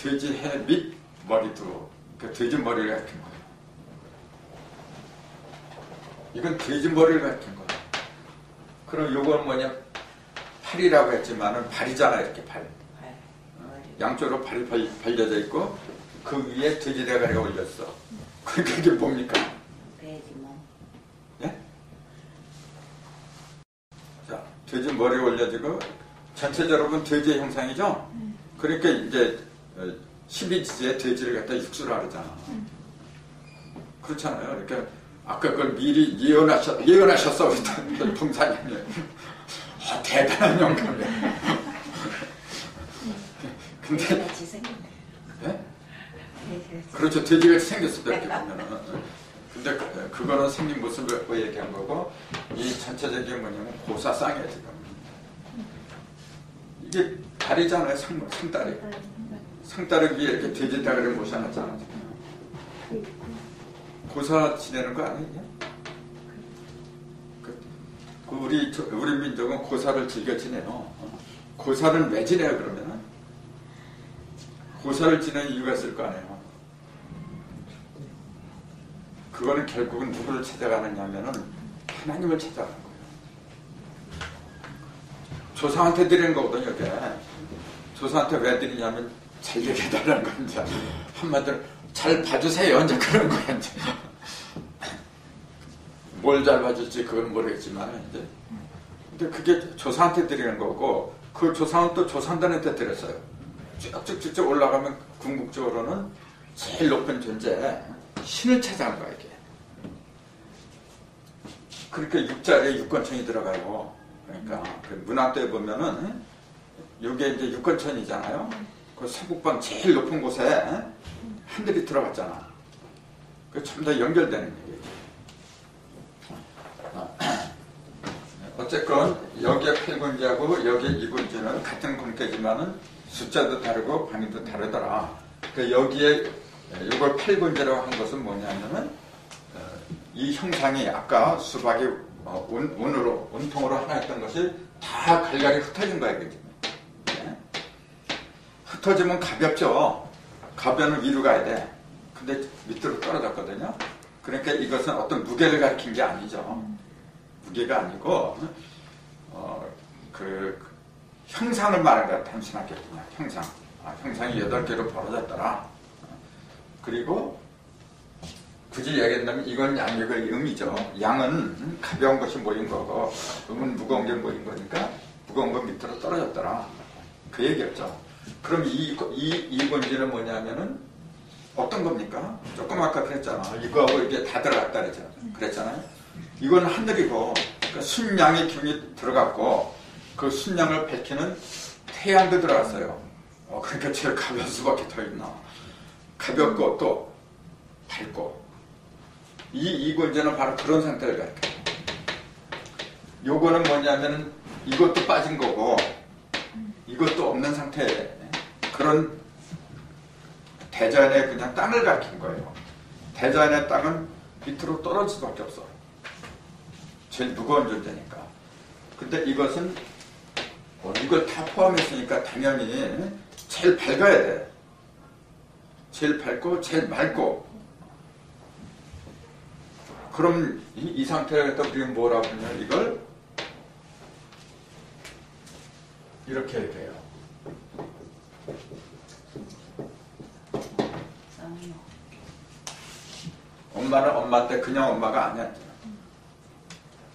해 및 머리두. 그러니까 돼지 머리를 가리키는 거예요. 이건 돼지 머리를 가리키는 거예요. 그럼 요건 뭐냐? 팔이라고 했지만은 발이잖아 이렇게 발. 양쪽으로 발이 벌려져 있고 그 위에 돼지 대가리가 올렸어. 그러니까 이게 뭡니까? 돼지몸. 예? 자, 돼지 머리가 올려지고 전체적으로 보면 돼지의 형상이죠? 그러니까 이제 12지지에 돼지를 갖다 육수로 하잖아. 그렇잖아요. 그러니까 아까 그걸 미리 예언하셨어. 동사님이. 대단한 영감이에요. 근데, 돼지같이 생겼네. 예? 돼지같이. 그렇죠. 돼지같이 생겼어요. 이렇게 보면은. 근데 그거는 생긴 모습을 얘기한 거고, 이 전체적인 뭐냐면 고사쌍이에요, 지금. 이게 다리잖아요, 상다리. 상다리 위에 이렇게 돼지 다리를 모셔놨잖아, 지금. 고사 지내는 거 아니에요? 우리 민족은 고사를 즐겨 지내요. 고사를 왜 지내요, 그러면은? 고사를 지내는 이유가 있을 거 아니에요. 그거는 결국은 누구를 찾아가느냐 하면은 하나님을 찾아가는 거예요. 조상한테 드리는 거거든요, 이게. 조상한테 왜 드리냐면 잘 되게 해달라는 건지. 한마디로 잘 봐주세요, 이제 그런 거야, 이제. 뭘 잘 봐줄지 그건 모르겠지만, 이제. 근데 그게 조상한테 드리는 거고, 그 조상은 또 조상단한테 드렸어요. 쭉쭉쭉 올라가면 궁극적으로는 제일 높은 존재, 신을 찾아간 거야, 이게. 그러니까 육자리에 육건천이 들어가요. 그러니까 그 문학도에 보면은 이게 이제 육건천이잖아요. 그 서북방 제일 높은 곳에 하늘이 들어갔잖아. 그 전부 다 연결되는 얘기예요. 어쨌건 여기에 8군지하고 여기에 2군지는 같은 군계지만은 숫자도 다르고 방위도 다르더라. 그 여기에 이걸 8군지라고 한 것은 뭐냐면은 이 형상이 아까 수박이 운통으로 하나 했던 것이 다 갈갈이 흩어진 거야, 그지? 네? 흩어지면 가볍죠. 가벼는 위로 가야 돼. 근데 밑으로 떨어졌거든요. 그러니까 이것은 어떤 무게를 가리킨 게 아니죠. 무게가 아니고, 그 형상을 말한 거야, 단순하게 그냥 형상. 형상이 8개로 벌어졌더라. 그리고 굳이 얘기한다면 이건 양육의 의미죠. 양은 가벼운 것이 모인 거고 음은 무거운 게 모인 거니까 무거운 건 밑으로 떨어졌더라. 그 얘기였죠. 그럼 이 권지는 뭐냐면은 어떤 겁니까? 조금 아까 그랬잖아. 이거하고 이게 다 들어갔다 그랬잖아요. 이건 하늘이고 그러니까 순양의 기운이 들어갔고 그 순양을 밝히는 태양도 들어갔어요. 그러니까 제일 가벼울 수밖에 더 있나. 가볍고 또 밝고 이 권제는 바로 그런 상태를 가리켜요. 요거는 뭐냐면은 이것도 빠진 거고 이것도 없는 상태에 그런 대자연의 그냥 땅을 가리킨 거예요. 대자연의 땅은 밑으로 떨어질 수밖에 없어. 제일 무거운 존재니까. 근데 이것은 이걸 다 포함했으니까 당연히 제일 밝아야 돼. 제일 밝고 제일 맑고. 그럼 이 상태를 갖다 우리가 뭐라고 하냐, 이걸 이렇게 얘기해요. 엄마는 엄마한테 그냥 엄마가 아니야.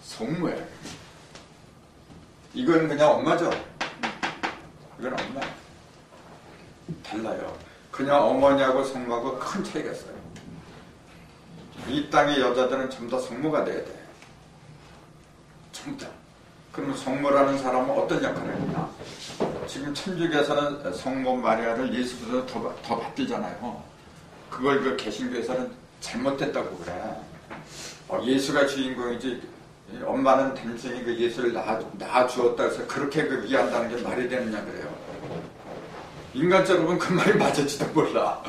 성모야. 이건 그냥 엄마죠. 이건 엄마. 달라요. 그냥 어머니하고 성모하고 큰 차이가 있어요. 이 땅의 여자들은 전부 다 성모가 돼야 돼. 전부 다. 그러면 성모라는 사람은 어떤 역할을 했나? 지금 천주교에서는 성모 마리아를 예수보다 더 받들잖아요. 그걸 그 개신교에서는 잘못됐다고 그래. 예수가 주인공이지 엄마는 단순히 그 예수를 낳아 주었다 해서 그렇게 그 위한다는 게 말이 되느냐 그래요. 인간적으로는 그 말이 맞을지도 몰라.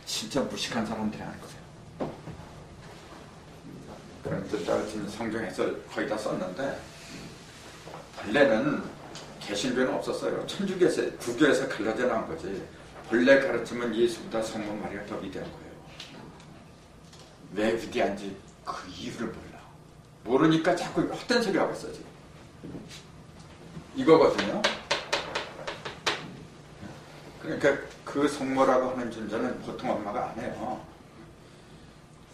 진짜 무식한 사람들이 하는 거예요. 그런 뜻과 지금 성경에서 거의 다 썼는데 본래는 개신교는 없었어요. 천주교에서 구교에서 갈라져 나온 거지. 본래 가르치면 예수보다 성모 마리아가 더 위대한 거예요. 왜 위대한지 그 이유를 몰라. 모르니까 자꾸 헛된 소리 하고 있어 지금. 이거거든요. 그러니까 그 성모라고 하는 존재는 보통 엄마가 안 해요.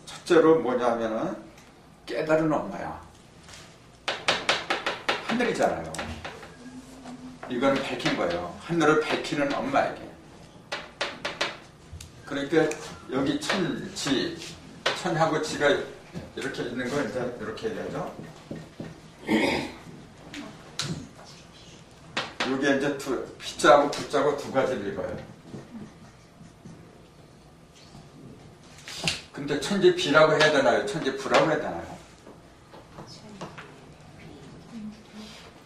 첫째로 뭐냐면은 깨달은 엄마야. 하늘이잖아요. 이거는 밝힌 거예요. 하늘을 밝히는 엄마에게. 그러니까 여기 천지, 천하고 지가 이렇게 있는 거 이제 이렇게 얘기하죠. 이게 이제 B자하고 V자하고 두 가지를 읽어요. 근데 천지 B라고 해야 되나요? 천지 V라고 해야 되나요?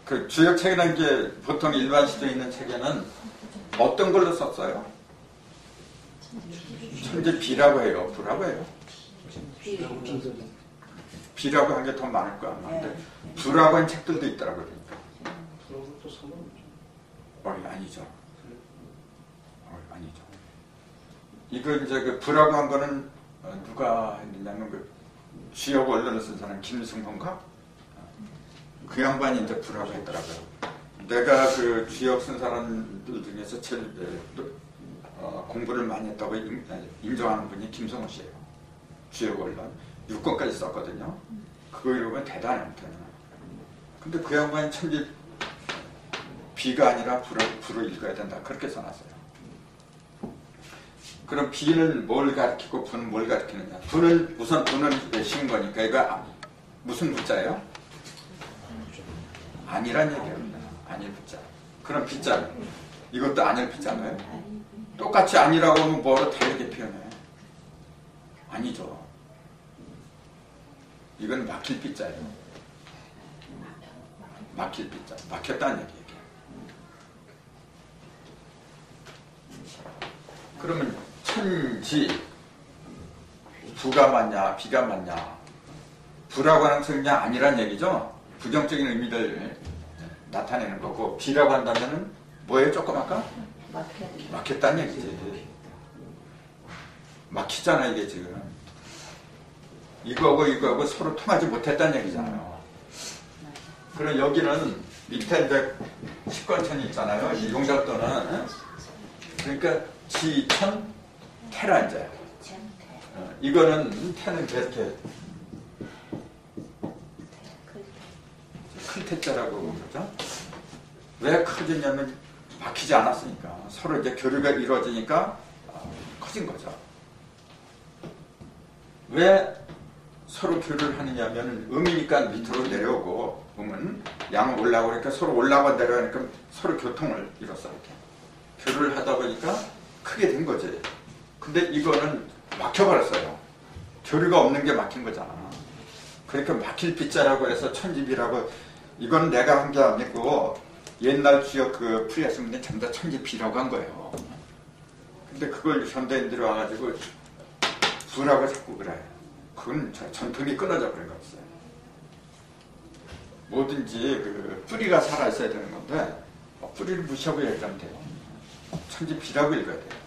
그 주역책이라는 게 보통 일반 시중에 있는 책에는 어떤 걸로 썼어요? 천지 B라고 해요? V라고 해요? B라고 한 게 더 많을 거야. 근데 V라고 한 책들도 있더라고요. 그러니까. 아니죠. 아니죠. 이거 이제 그 V라고 한 거는 누가 했냐면 그 주역 언론을 쓴 사람 김승헌가? 그 양반이 이제 V라고 했더라고요. 내가 그 주역 쓴 사람들 중에서 제일 공부를 많이 했다고 인정하는 분이 김성호 씨예요. 주역 언론 6권까지 썼거든요. 그거 읽으면 대단해요. 근데 그 양반이 천지 B가 아니라 V로 읽어야 된다. 그렇게 써놨어요. 그럼 B는 뭘 가리키고 V는 뭘 가리키느냐. V는 우선 V는 쉬운 거니까 이거 무슨 V자예요? 아니란 얘기예요. 아닐 V자. 그럼 B자는 이것도 아닐 B자가요? 똑같이 아니라고 하면 뭐로 다르게 표현해? 아니죠. 이건 막힐 B자예요. 막힐 B자. 막혔다는 얘기예요. 그러면 천지 V가 맞냐 B가 맞냐. V라고 하는 것은 그냥 아니란 얘기죠. 부정적인 의미를 나타내는 거고 B라고 한다면은 뭐예요? 조금 아까? 막혔다는 얘기지. 막히잖아 이게 지금. 이거하고 서로 통하지 못했다는 얘기잖아요. 그럼 여기는 밑에 이제 식권천이 있잖아요. 이 용작도는. 그러니까 지천 태라 이제. 이거는 태는 이렇게 큰 태자라고 그러죠. 왜 커지냐면 막히지 않았으니까 서로 이제 교류가 이루어지니까 커진 거죠. 왜 서로 교류를 하느냐면 음이니까 밑으로 내려오고 음은 양은 올라오고 그러니까 서로 올라가고 내려가니까 서로 교통을 이뤘어 이렇게 교류를 하다 보니까 크게 된 거지. 근데 이거는 막혀버렸어요. 교류가 없는 게 막힌 거잖아. 그러니까 막힐 B자라고 해서 천지비라고 이건 내가 한 게 아니고 옛날 주역 그 풀이하신 분들이 전부 다 천지비라고 한 거예요. 근데 그걸 현대인들이 와가지고 V라고 자꾸 그래. 그건 전통이 끊어져 버린 거 없어요. 뭐든지 그 뿌리가 살아있어야 되는 건데 뿌리를 무시하고 얘기하면 돼요. 천지비라고 읽어야 돼요.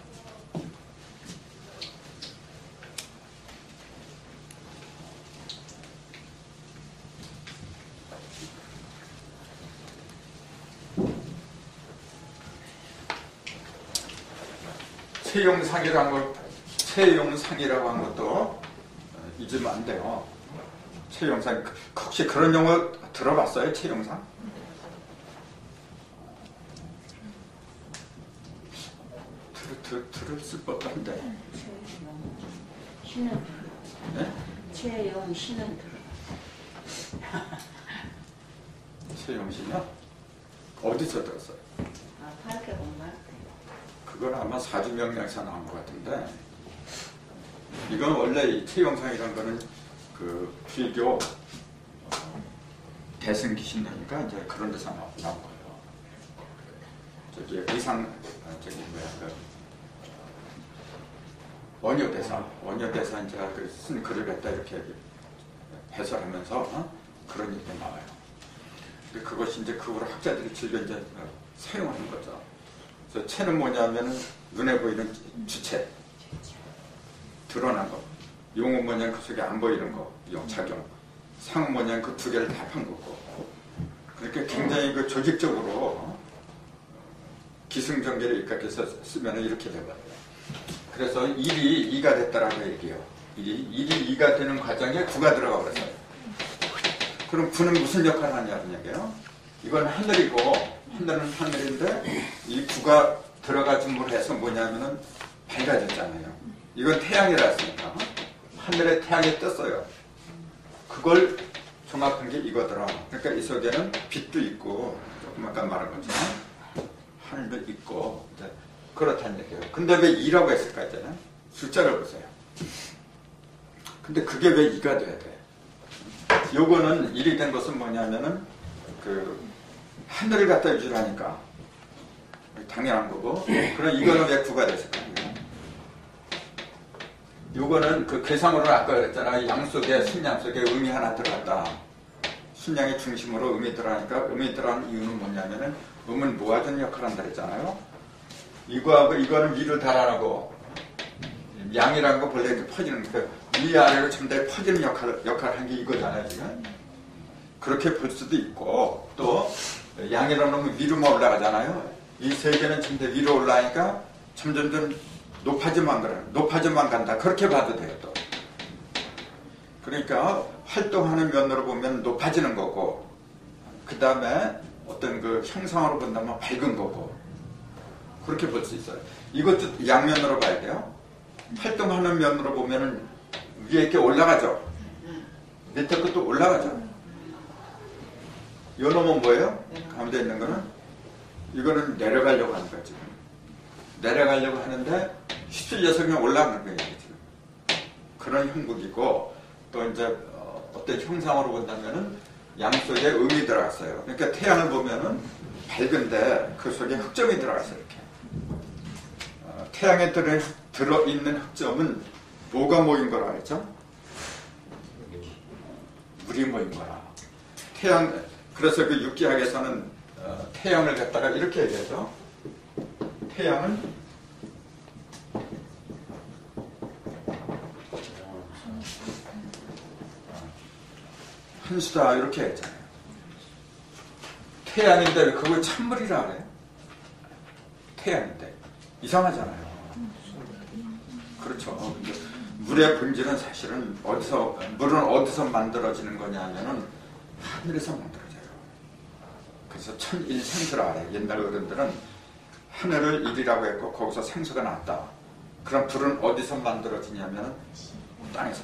채용상이라고 한 것도 잊으면 안 돼요. 채용상 혹시 그런 용어 들어봤어요? 채용상? 들었을 법도 한데. 신은 네? 최영 신은 들어. 채용신이요? 어디서 들었어요? 밝게 공부할 때. 그건 아마 사주명량에서 나온 것 같은데 이건 원래 이 채용상이라는 거는 그 불교 대승기신이니까 이제 그런 데서 나온 거예요. 저기 의상 저기 뭐야 그 원효대사 이제 그 쓴 글을 갖다 이렇게 해설하면서 그런 얘기가 나와요. 근데 그것이 이제 그 후로 학자들이 즐겨 이제 사용하는 거죠. 그래서 채는 뭐냐면은 눈에 보이는 주체, 드러난 거. 용은 뭐냐면 그 속에 안 보이는 거, 작용. 상은 뭐냐면 그 두 개를 합한 거고. 그러니까 굉장히 그 조직적으로 기승전결을 입각해서 쓰면 이렇게 돼버려요. 그래서 1이 2가 됐다라고 얘기해요. 1이 2가 되는 과정에 9가 들어가 버렸어요. 그럼 9는 무슨 역할을 하냐는 얘기예요. 이건 하늘이고 하늘은 하늘인데 이 9가 들어가줌으로 해서 뭐냐면은 밝아졌잖아요. 이건 태양이라 했으니까 하늘에 태양이 떴어요. 그걸 종합한 게 이거더라. 그러니까 이 속에는 빛도 있고, 조금 아까 말한 것처럼 하늘도 있고, 이제 그렇다는 얘기예요. 근데 왜 2라고 했을까 했잖아요. 숫자를 보세요. 근데 그게 왜 2가 돼야 돼? 요거는 1이 된 것은 뭐냐면은 그 하늘을 갖다 유지를 하니까 당연한 거고, 그럼 이거는 왜 9가 됐을까요? 요거는 그 계상으로는 아까 그랬잖아. 양 속에, 순양 속에 음이 하나 들어갔다. 순양의 중심으로 음이 들어가니까, 음이 들어간 이유는 뭐냐면은 음은 모아주는 역할을 한다 그랬잖아요. 이거하고 이거는 위를 달아나고, 양이라는 거 본래 이렇게 퍼지는 그 위아래로 전부 다 퍼지는 역할을 한 게 이거잖아요, 지금. 그렇게 볼 수도 있고, 또 양이라는 놈은 위로만 올라가잖아요. 이 세 개는 전부 다 위로 올라가니까 점점점 높아져만 간다. 그렇게 봐도 돼요, 또. 그러니까 활동하는 면으로 보면 높아지는 거고, 그 다음에 어떤 그 형상으로 본다면 밝은 거고, 그렇게 볼 수 있어요. 이것도 양면으로 봐야 돼요. 활동하는 면으로 보면은 위에 이렇게 올라가죠. 밑에 것도 올라가죠. 요 놈은 뭐예요? 가운데 있는 거는? 이거는 내려가려고 하는 거예요, 지금. 내려가려고 하는데 휩쓸려서 그냥 올라가는 거예요, 지금. 그런 형국이고, 또 이제 어떤 형상으로 본다면은 양 속에 음이 들어갔어요. 그러니까 태양을 보면은 밝은데 그 속에 흑점이 들어갔어요, 이렇게. 태양에 들어있는 흑점은 뭐가 모인 거라 했죠? 물이 모인 거라. 그래서 그 육기학에서는 태양을 갖다가 이렇게 얘기하죠. 태양은 한수다 이렇게 했잖아요. 태양인데 왜 그걸 찬물이라 그래요? 태양인데 이상하잖아요. 그렇죠. 물의 본질은 사실은 물은 어디서 만들어지는 거냐면은 하늘에서 만들어져요. 그래서 천일생수라 그래요. 옛날 어른들은 하늘을 일이라고 했고 거기서 생수가 나왔다. 그럼 불은 어디서 만들어지냐면 땅에서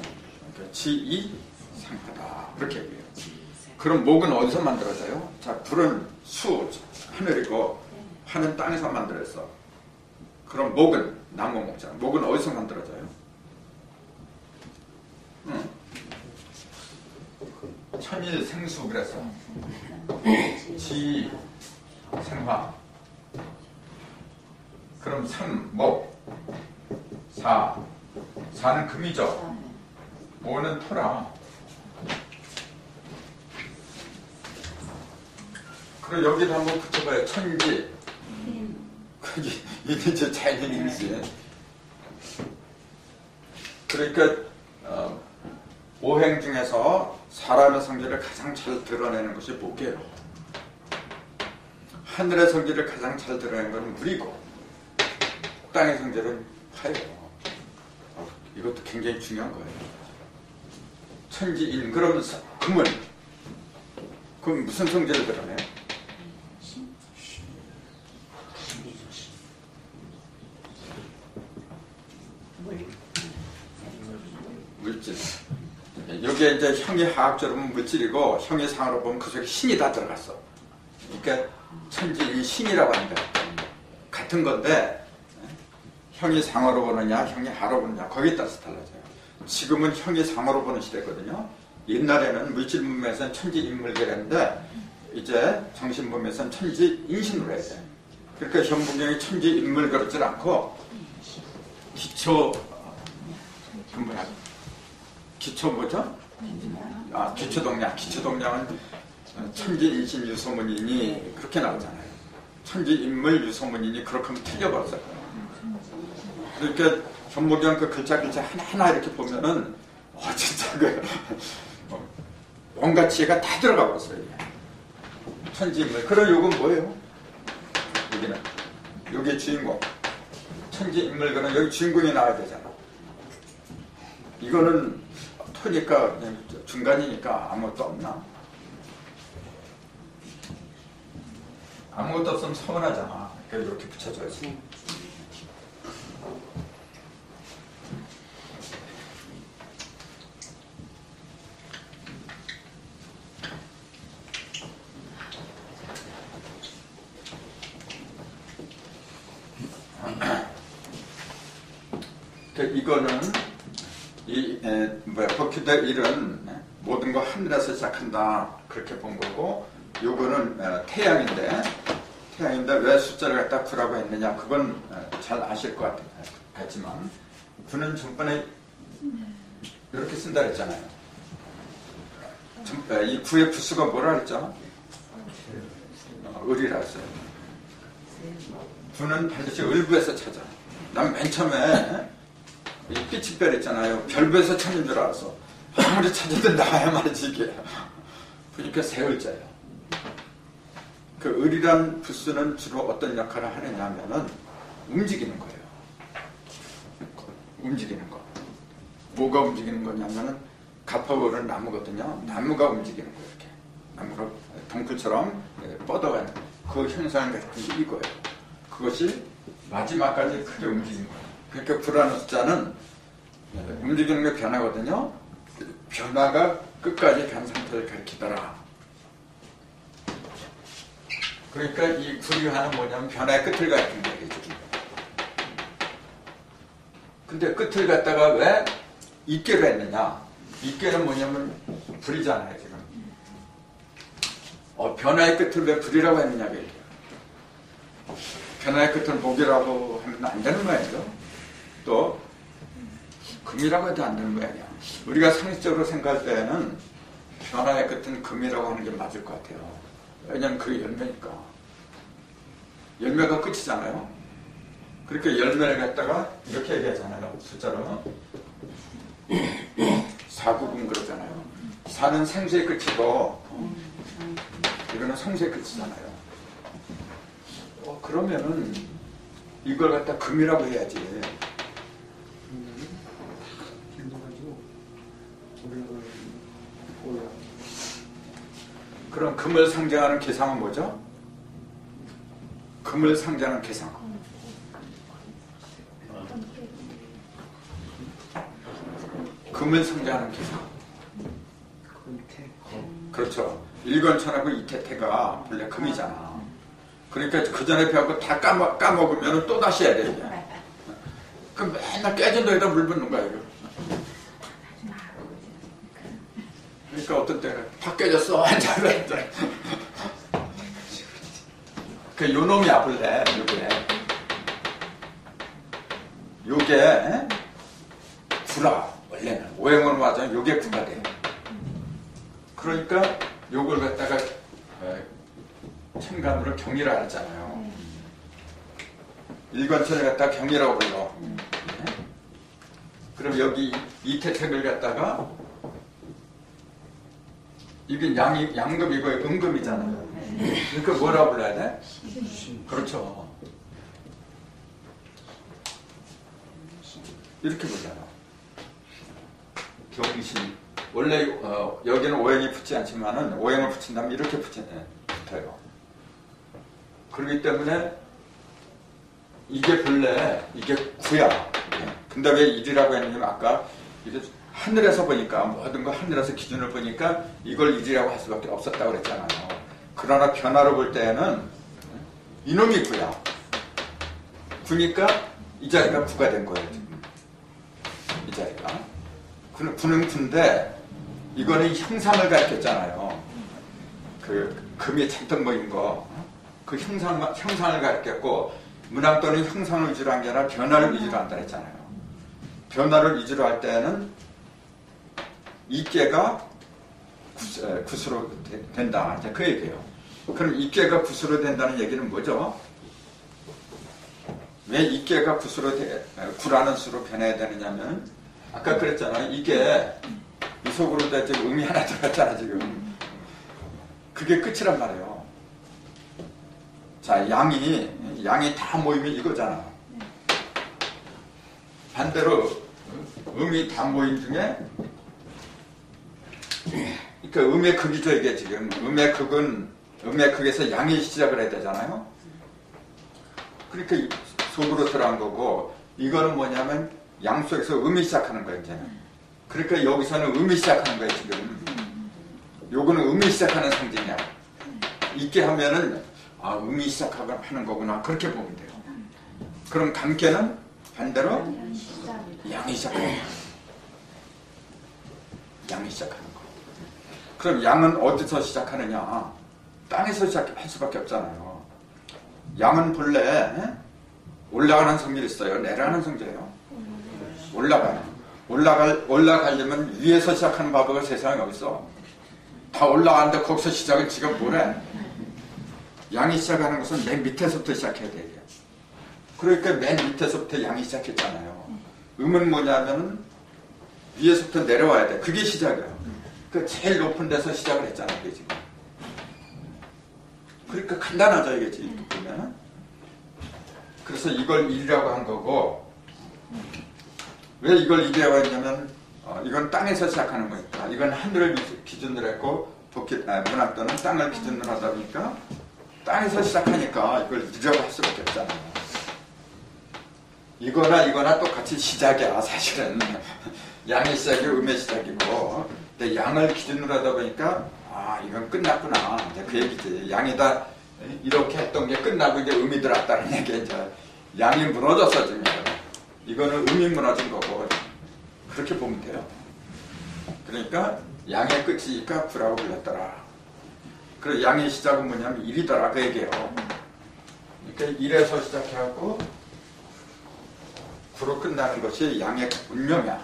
그러니까 지이상하다 그렇게 얘기해요. 그럼 목은 어디서 만들어져요? 자, 불은 하늘이고 화는 땅에서 만들어졌어. 그럼 목은 나무 목자. 목은 어디서 만들어져요? 천일생수 그랬어. 지 생화. 그럼 산, 목, 사는 금이죠. 오는 토라. 그리고 여기도 한번 붙여봐요. 천지. 그게 이제 자연인이지. 그러니까 오행 중에서 사람의 성질을 가장 잘 드러내는 것이 뭐게요? 하늘의 성질을 가장 잘 드러내는 것은 물이고 땅의 성질은 화예요. 이것도 굉장히 중요한 거예요. 천지인 그러면서 금은 그럼 무슨 성질을 드러내요? 물질. 여기에 이제 형이 화학적으로 보면 물질이고 형이 상으로 보면 그 속에 신이 다 들어갔어. 그러니까 천지인 신이라고 하는 거야. 같은 건데 형이 상으로 보느냐 형이 하로 보느냐 거기에 따라서 달라져요. 지금은 형이 상으로 보는 시대거든요. 옛날에는 물질 문명에서는 천지인물계랬는데 이제 정신문명에서는 천지인신으로 해야 돼. 그러니까 현분경이 천지인물 그렇지 않고 기초 뭐죠? 기초동량. 기초동량은 천지인신 유소문이니 그렇게 나오잖아요. 천지인물 유소문이니 그렇게 하면 틀려버렸어요. 그러니까 현무경 그 글자 하나하나 이렇게 보면은 진짜 온갖 지혜가 다 들어가 버렸어요. 천지인물. 그럼 요건 뭐예요? 여기는 여기의 주인공. 천지인물 그는 여기 주인공이 나와야 되잖아. 이거는 토니까 중간이니까 아무것도 없나? 아무것도 없으면 서운하잖아. 그래서 이렇게 붙여줘야지. 그러니까 이거는 버큐더 1은 모든 거 하늘에서 시작한다 그렇게 본 거고, 요거는 태양인데 왜 숫자를 갖다 9라고 했느냐, 그건 잘 아실 것 같지만 9는 전번에 이렇게 쓴다 그랬잖아요. 이 9의 부수가 뭐라 그랬죠? 을이라 했어요. 9는 반드시 을부에서 찾아. 난 맨 처음에 이 삐치별 있잖아요. 별부에서 찾는 줄 알았어. 아무리 찾아도 나와야 말이지 이게. 그러니까 세 을자예요. 그 을이란 부수는 주로 어떤 역할을 하느냐 하면은 움직이는 거예요. 움직이는 거. 뭐가 움직이는 거냐면은 갑하고 을은 나무거든요. 나무가 움직이는 거예요. 이렇게. 나무가 덩굴처럼 뻗어가는 그 현상을 같은 게 이거예요. 그것이 마지막까지 크게 움직이는 거예요. 그러니까 불하는 숫자는 움직이는 게 변하거든요. 변화가 끝까지 간 상태를 가리키더라. 그러니까 이 구리화는 뭐냐면 변화의 끝을 가리키는 거예요. 근데 끝을 갖다가 왜 입계로 했느냐? 입계는 뭐냐면 불이잖아요, 지금. 변화의 끝을 왜 불이라고 했느냐, 얘기해요. 변화의 끝을 목이라고 하면 안 되는 모양이죠. 또 금이라고 해도 안 되는 모양이야. 우리가 상식적으로 생각할 때는 변화의 끝은 금이라고 하는 게 맞을 것 같아요. 왜냐하면 그게 열매니까. 열매가 끝이잖아요. 그러니까 열매를 갖다가 이렇게 얘기하잖아요. 숫자로 499 그러잖아요. 4는 생수의 끝이고 이거는 성수의 끝이잖아요. 그러면은 이걸 갖다 금이라고 해야지. 그럼 금을 상징하는 계상은 뭐죠? 금을 상징하는 계상. 금을 상징하는 계상. 그렇죠. 일권천하고 이태태가 본래 금이잖아. 그러니까 그 전에 배웠고 다 까먹으면 또 다시 해야 돼, 이게. 그럼 맨날 깨진 데에다 물 붓는 거야, 이거. 그러니까 어떤 때는 다 깨졌어. 그 요놈이야, 본래. 요게 구라. 원래는 오행으로 맞으면 요게 구가 돼요. 그러니까 요걸 갖다가 천간으로 경이라 하잖아요. 일관천을 갖다가 경이라고 불러. 그럼 여기 이태택을 갖다가 이게 양금이고 음금이잖아요. 그러니까 뭐라고 불러야 돼? 그렇죠. 이렇게 불러요. 경신. 원래 여기는 오행이 붙지 않지만은 오행을 붙인다면 이렇게 붙어요. 그렇기 때문에 이게 본래 이게 구야. 근데 왜 일이라고 했냐면 아까 이게 하늘에서 보니까 모든 거 하늘에서 기준을 보니까 이걸 일이라고 할 수밖에 없었다고 그랬잖아요. 그러나 변화로 볼 때는 이놈이 구야. 구니까 이 자리가 구가 된 거예요. 지금. 이 자리가. 구는 구인데 이거는 형상을 가리켰잖아요. 그 금이 잔뜩 모인 거. 그 형상을 가리켰고 문학도는 형상을 위주로 한 게 아니라 변화를 위주로 한다 했잖아요. 변화를 위주로 할 때는 입계가 구수로 된다. 이제 그 얘기예요. 그럼 입계가 구수로 된다는 얘기는 뭐죠? 왜 입계가 구라는 수로 변해야 되느냐면 아까 그랬잖아요. 이게 이 속으로 지금 음이 하나 들어갔잖아 지금. 그게 끝이란 말이에요. 자, 양이 다 모이면 이거잖아. 반대로 음이 다 모인 중에 그러니까 음의 극이죠 이게 지금. 음의 극에서 양이 시작을 해야 되잖아요. 그러니까 속으로 들어간 거고 이거는 뭐냐면 양 속에서 음이 시작하는 거예요 이제는. 그러니까 여기서는 음이 시작하는 거예요 지금. 요거는 음이 시작하는 상징이야. 있게 하면은 음이 시작하는 거구나 그렇게 보면 돼요. 그럼 감개는 반대로 양이 시작하는 거야. 양이 시작하는 거. 그럼 양은 어디서 시작하느냐? 땅에서 시작할 수밖에 없잖아요. 양은 본래 올라가는 성질이 있어요. 내려가는 성질이에요. 올라가려면 위에서 시작하는 바보가 세상에 어딨어. 다 올라가는데 거기서 시작은 지금 뭐래? 양이 시작하는 것은 맨 밑에서부터 시작해야 돼요. 그러니까 맨 밑에서부터 양이 시작했잖아요. 음은 뭐냐면 위에서부터 내려와야 돼. 그게 시작이에요. 그 제일 높은 데서 시작을 했잖아요. 이게 지금. 그러니까 간단하죠, 이게 지금 보면. 그래서 이걸 일이라고 한 거고, 왜 이걸 일이라고 했냐면 이건 땅에서 시작하는 거니까. 이건 하늘을 기준으로 했고 문학도는 땅을 기준으로 하다 보니까 땅에서 시작하니까 이걸 일이라고 할 수밖에 없잖아요. 이거나 똑같이 시작이야. 사실은 양의 시작이 음의 시작이고, 근데 양을 기준으로 하다 보니까 이건 끝났구나. 이제 그 얘기지. 양이 다 이렇게 했던 게 끝나고 이제 음이 들어왔다는 얘기. 이제 양이 무너졌어 지금. 이거는 음이 무너진 거고, 그렇게 보면 돼요. 그러니까 양의 끝이니까 구라고 불렀더라. 그리고 양의 시작은 뭐냐면 일이더라, 그 얘기예요. 그러니까 일에서 시작해갖고 구로 끝나는 것이 양의 운명이야.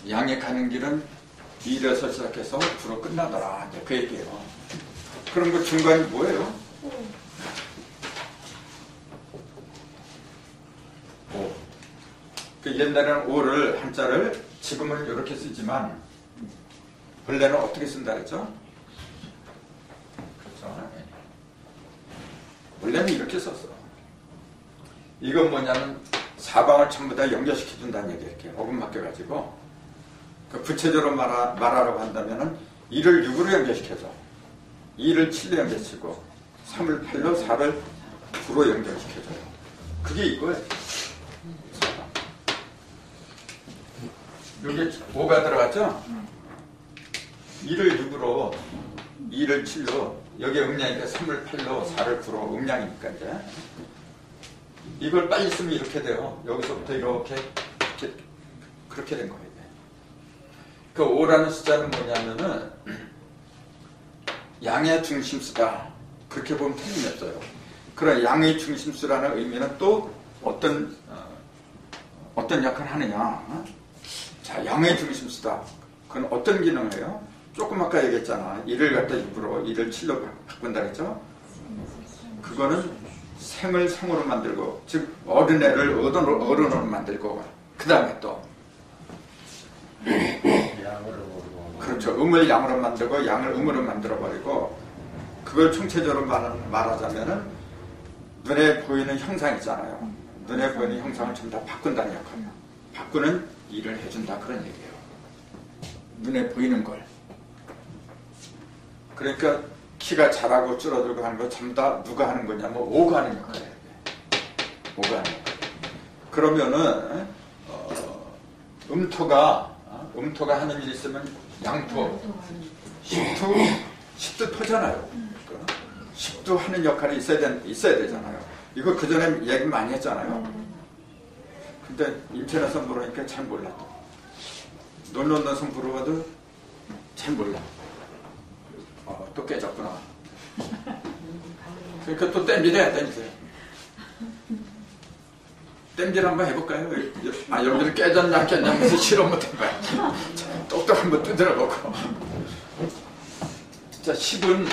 양의 가는 길은 일에서 시작해서 구로 끝나더라, 이제 그 얘기예요. 그럼 그 중간이 뭐예요? 오. 그 옛날에는 오를 한자를 지금은 이렇게 쓰지만 원래는 어떻게 쓴다 그랬죠? 그렇죠. 원래는 이렇게 썼어. 이건 뭐냐면 사방을 전부 다 연결시켜 준다는 얘기. 이렇게 어금 맡겨가지고 그 부채적으로 말하라고 한다면은 2를 6으로 연결시켜줘. 2를 7로 연결시키고 3을 8로 4를 9로 연결시켜줘요. 그게 이거예요. 여기 5가 들어갔죠? 2를 6으로 2를 7로 여기 음량이니까 3을 8로 4를 9로 음량이니까 이제 이걸 빨리 쓰면 이렇게 돼요. 여기서부터 이렇게 그렇게 된 거예요. 그 5라는 숫자는 뭐냐면은 양의 중심수다. 그렇게 보면 틀림이 없어요. 그런 양의 중심수라는 의미는 또 어떤 역할을 하느냐. 자, 양의 중심수다. 그건 어떤 기능을 해요? 조금 아까 얘기했잖아. 1을 갖다 6으로 1을 7로 바꾼다 그랬죠? 그거는 생을 성으로 만들고, 즉 어른애를 어른으로 만들고, 그 다음에 또 그렇죠. 음을 양으로 만들고 양을 음으로 만들어버리고, 그걸 총체적으로 말하자면은 눈에 보이는 형상 있잖아요. 눈에 보이는 형상을 전부 다 바꾼다는 역할이에요. 바꾸는 일을 해준다, 그런 얘기예요. 눈에 보이는 걸. 그러니까 키가 자라고 줄어들고 하는 거 전부 다 누가 하는 거냐면 오가 하는 역할이에요. 오가 하는 역할. 그러면은 음토가 하는 일이 있으면 양토, 십도 토잖아요. 십도 하는 역할이 있어야 되잖아요. 이거 그 전에 얘기 많이 했잖아요. 근데 인천에서 물으니까 잘 몰라. 논론에서 물어봐도 잘 몰라. 또 깨졌구나. 그러니까 또 땜질해야 땜질. 땜질 한번 해볼까요? 여기를 깨졌냐 안 깨졌냐면서 실험 못 해봐요. 똑똑 한번 두드려보고. 자, 10은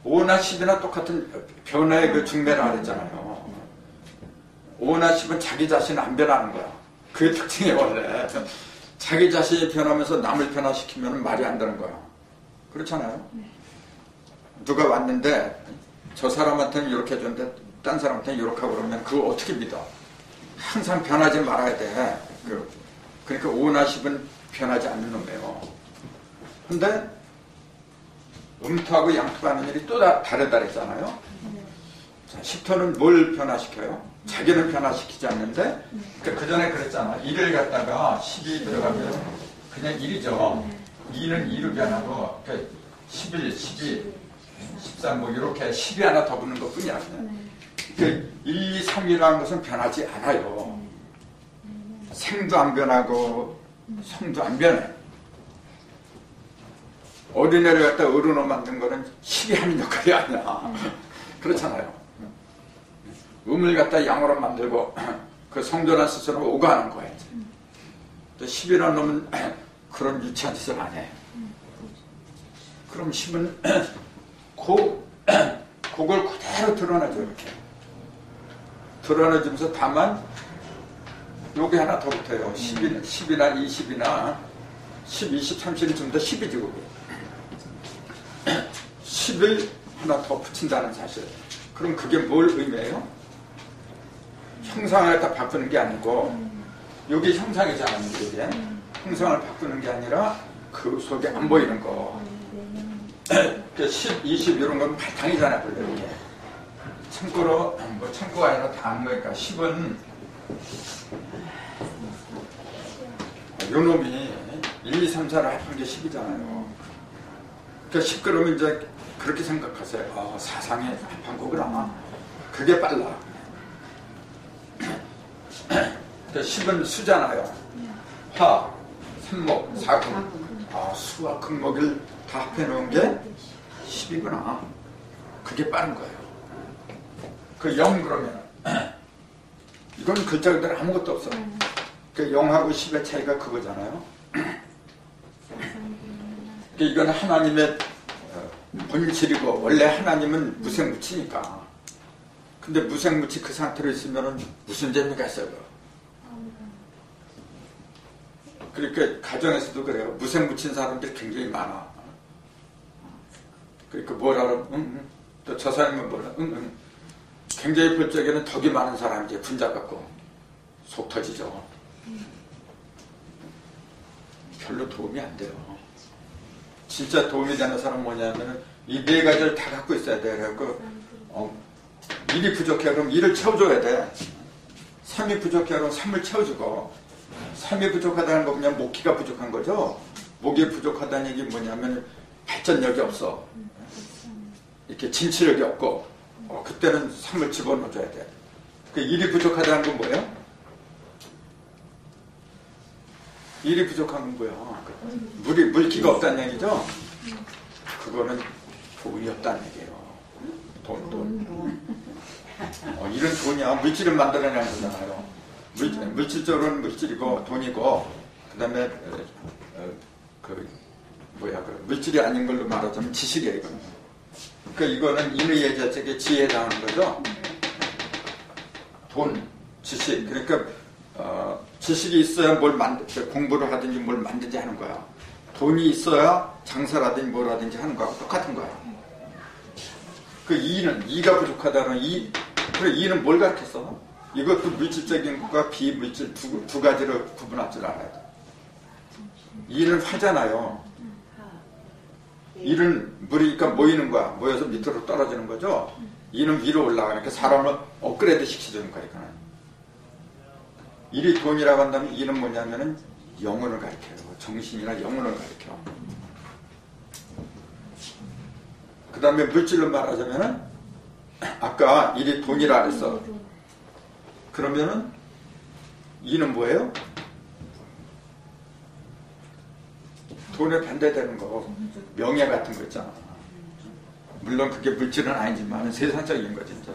5나 10이나 똑같은 변화의 그 중매라 그랬잖아요. 5나 10은 자기 자신 안 변하는 거야. 그게 특징이에요, 원래. 자기 자신이 변하면서 남을 변화시키면 말이 안 되는 거야. 그렇잖아요. 누가 왔는데 저 사람한테는 이렇게 해줬는데 딴 사람한테는 이렇게 하고 그러면 그거 어떻게 믿어? 항상 변하지 말아야 돼. 그러니까 5나 10은 변하지 않는 놈이에요. 근데 음토하고 양토가 하는 일이 또 다르다 그랬잖아요. 자, 10토는 뭘 변화시켜요? 자기는 변화시키지 않는데, 그러니까 그 전에 그랬잖아. 1을 갖다가 10이 들어가면 그냥 1이죠. 2는 2로 변하고, 그러니까 11, 12, 13 뭐 이렇게 10이 하나 더 붙는 것 뿐이야. 그냥. 그 1, 2, 3이라는 것은 변하지 않아요. 생도 안 변하고 성도 안 변해. 어린애를 갖다 어른으로 만든 거는 식이 하는 역할이 아니야. 그렇잖아요. 음을 갖다 양으로 만들고 그 성전한 스스로 오가는 거야. 또 10이라는 놈은 그런 유치한 짓을 안 해. 그럼 10은 그걸 그대로 드러나죠. 이렇게 드러내주면서 다만 요게 하나 더 붙어요. 10이나 20이나 10, 20, 30은 좀 더 10이지 그게. 10을 하나 더 붙인다는 사실. 그럼 그게 뭘 의미해요? 형상을 다 바꾸는 게 아니고 여기 형상이잖아요. 이게 형상을 바꾸는 게 아니라 그 속에 안 보이는 거. 10, 20 이런 건 바탕이잖아요. 원래 이게. 참고로 뭐 참고가 아니라 다 한 거니까 10은 요 놈이 1, 2, 3, 4를 합한 게 10이잖아요. 그러니까 10 그러면 이제 그렇게 생각하세요. 사상에 합한 거구나. 그게 빨라. 그러니까 10은 수잖아요. 화, 삼목, 사금. 수와 금목을 다 합해놓은 게 10이구나. 그게 빠른 거예요. 그 0 그러면 이건 글자 그대로 아무것도 없어. 그 0하고 10의 차이가 그거잖아요. 이건 하나님의 본질이고 원래 하나님은 무생무치니까. 근데 무생무치 그 상태로 있으면 무슨 재미가 있어요? 그러니까 가정에서도 그래요. 무생무친 사람들이 굉장히 많아. 그러니까 뭐라 그러면 또 저 사람은 뭐라 굉장히 볼 적에는 덕이 많은 사람이 이제 분자 갖고 속 터지죠. 별로 도움이 안 돼요. 진짜 도움이 되는 사람은 뭐냐면은 이 네 가지를 다 갖고 있어야 돼. 그래갖고 일이 부족해 그럼 일을 채워줘야 돼. 3이 부족해 그럼 3을 채워주고 3이 부족하다는 거 그냥 목기가 부족한 거죠. 목이 부족하다는 얘기 뭐냐면 발전력이 없어. 이렇게 진취력이 없고 그때는 3을 집어넣어줘야 돼. 그 일이 부족하다는 건 뭐예요? 일이 부족한 건 뭐야? 물기가 없다는 얘기죠? 그거는 돈이 없다는 얘기예요. 돈. 일은 돈이야. 물질을 만들어내는 거잖아요. 물질적으로는 물질이고 돈이고 그 다음에 물질이 아닌 걸로 말하자면 지식이에요. 이거는. 그러니까 이거는 인의 예자책의 지혜에 해당하는 거죠. 돈, 지식. 그러니까 지식이 있어야 공부를 하든지 뭘 만든지 하는 거야. 돈이 있어야 장사를 하든지 뭘 하든지 하는 거하고 똑같은 거야. 그 이가 부족하다는 그래, 이는 뭘 가르쳤어? 이것도 물질적인 것과 비물질 두 가지를 구분할 줄 알아야 돼. 이는 화잖아요. 이는 물이니까 모이는 거야. 모여서 밑으로 떨어지는 거죠. 이는 위로 올라가니까 사람을 업그레이드 시켜주는 거야. 이거는. 일이 돈이라고 한다면 이는 뭐냐면은 영혼을 가르쳐요. 정신이나 영혼을 가르쳐. 그 다음에 물질로 말하자면은 아까 일이 돈이라 그랬어. 그러면은 이는 뭐예요? 돈에 반대되는 거, 명예 같은 거 있잖아. 물론 그게 물질은 아니지만 세상적인 거지. 진짜.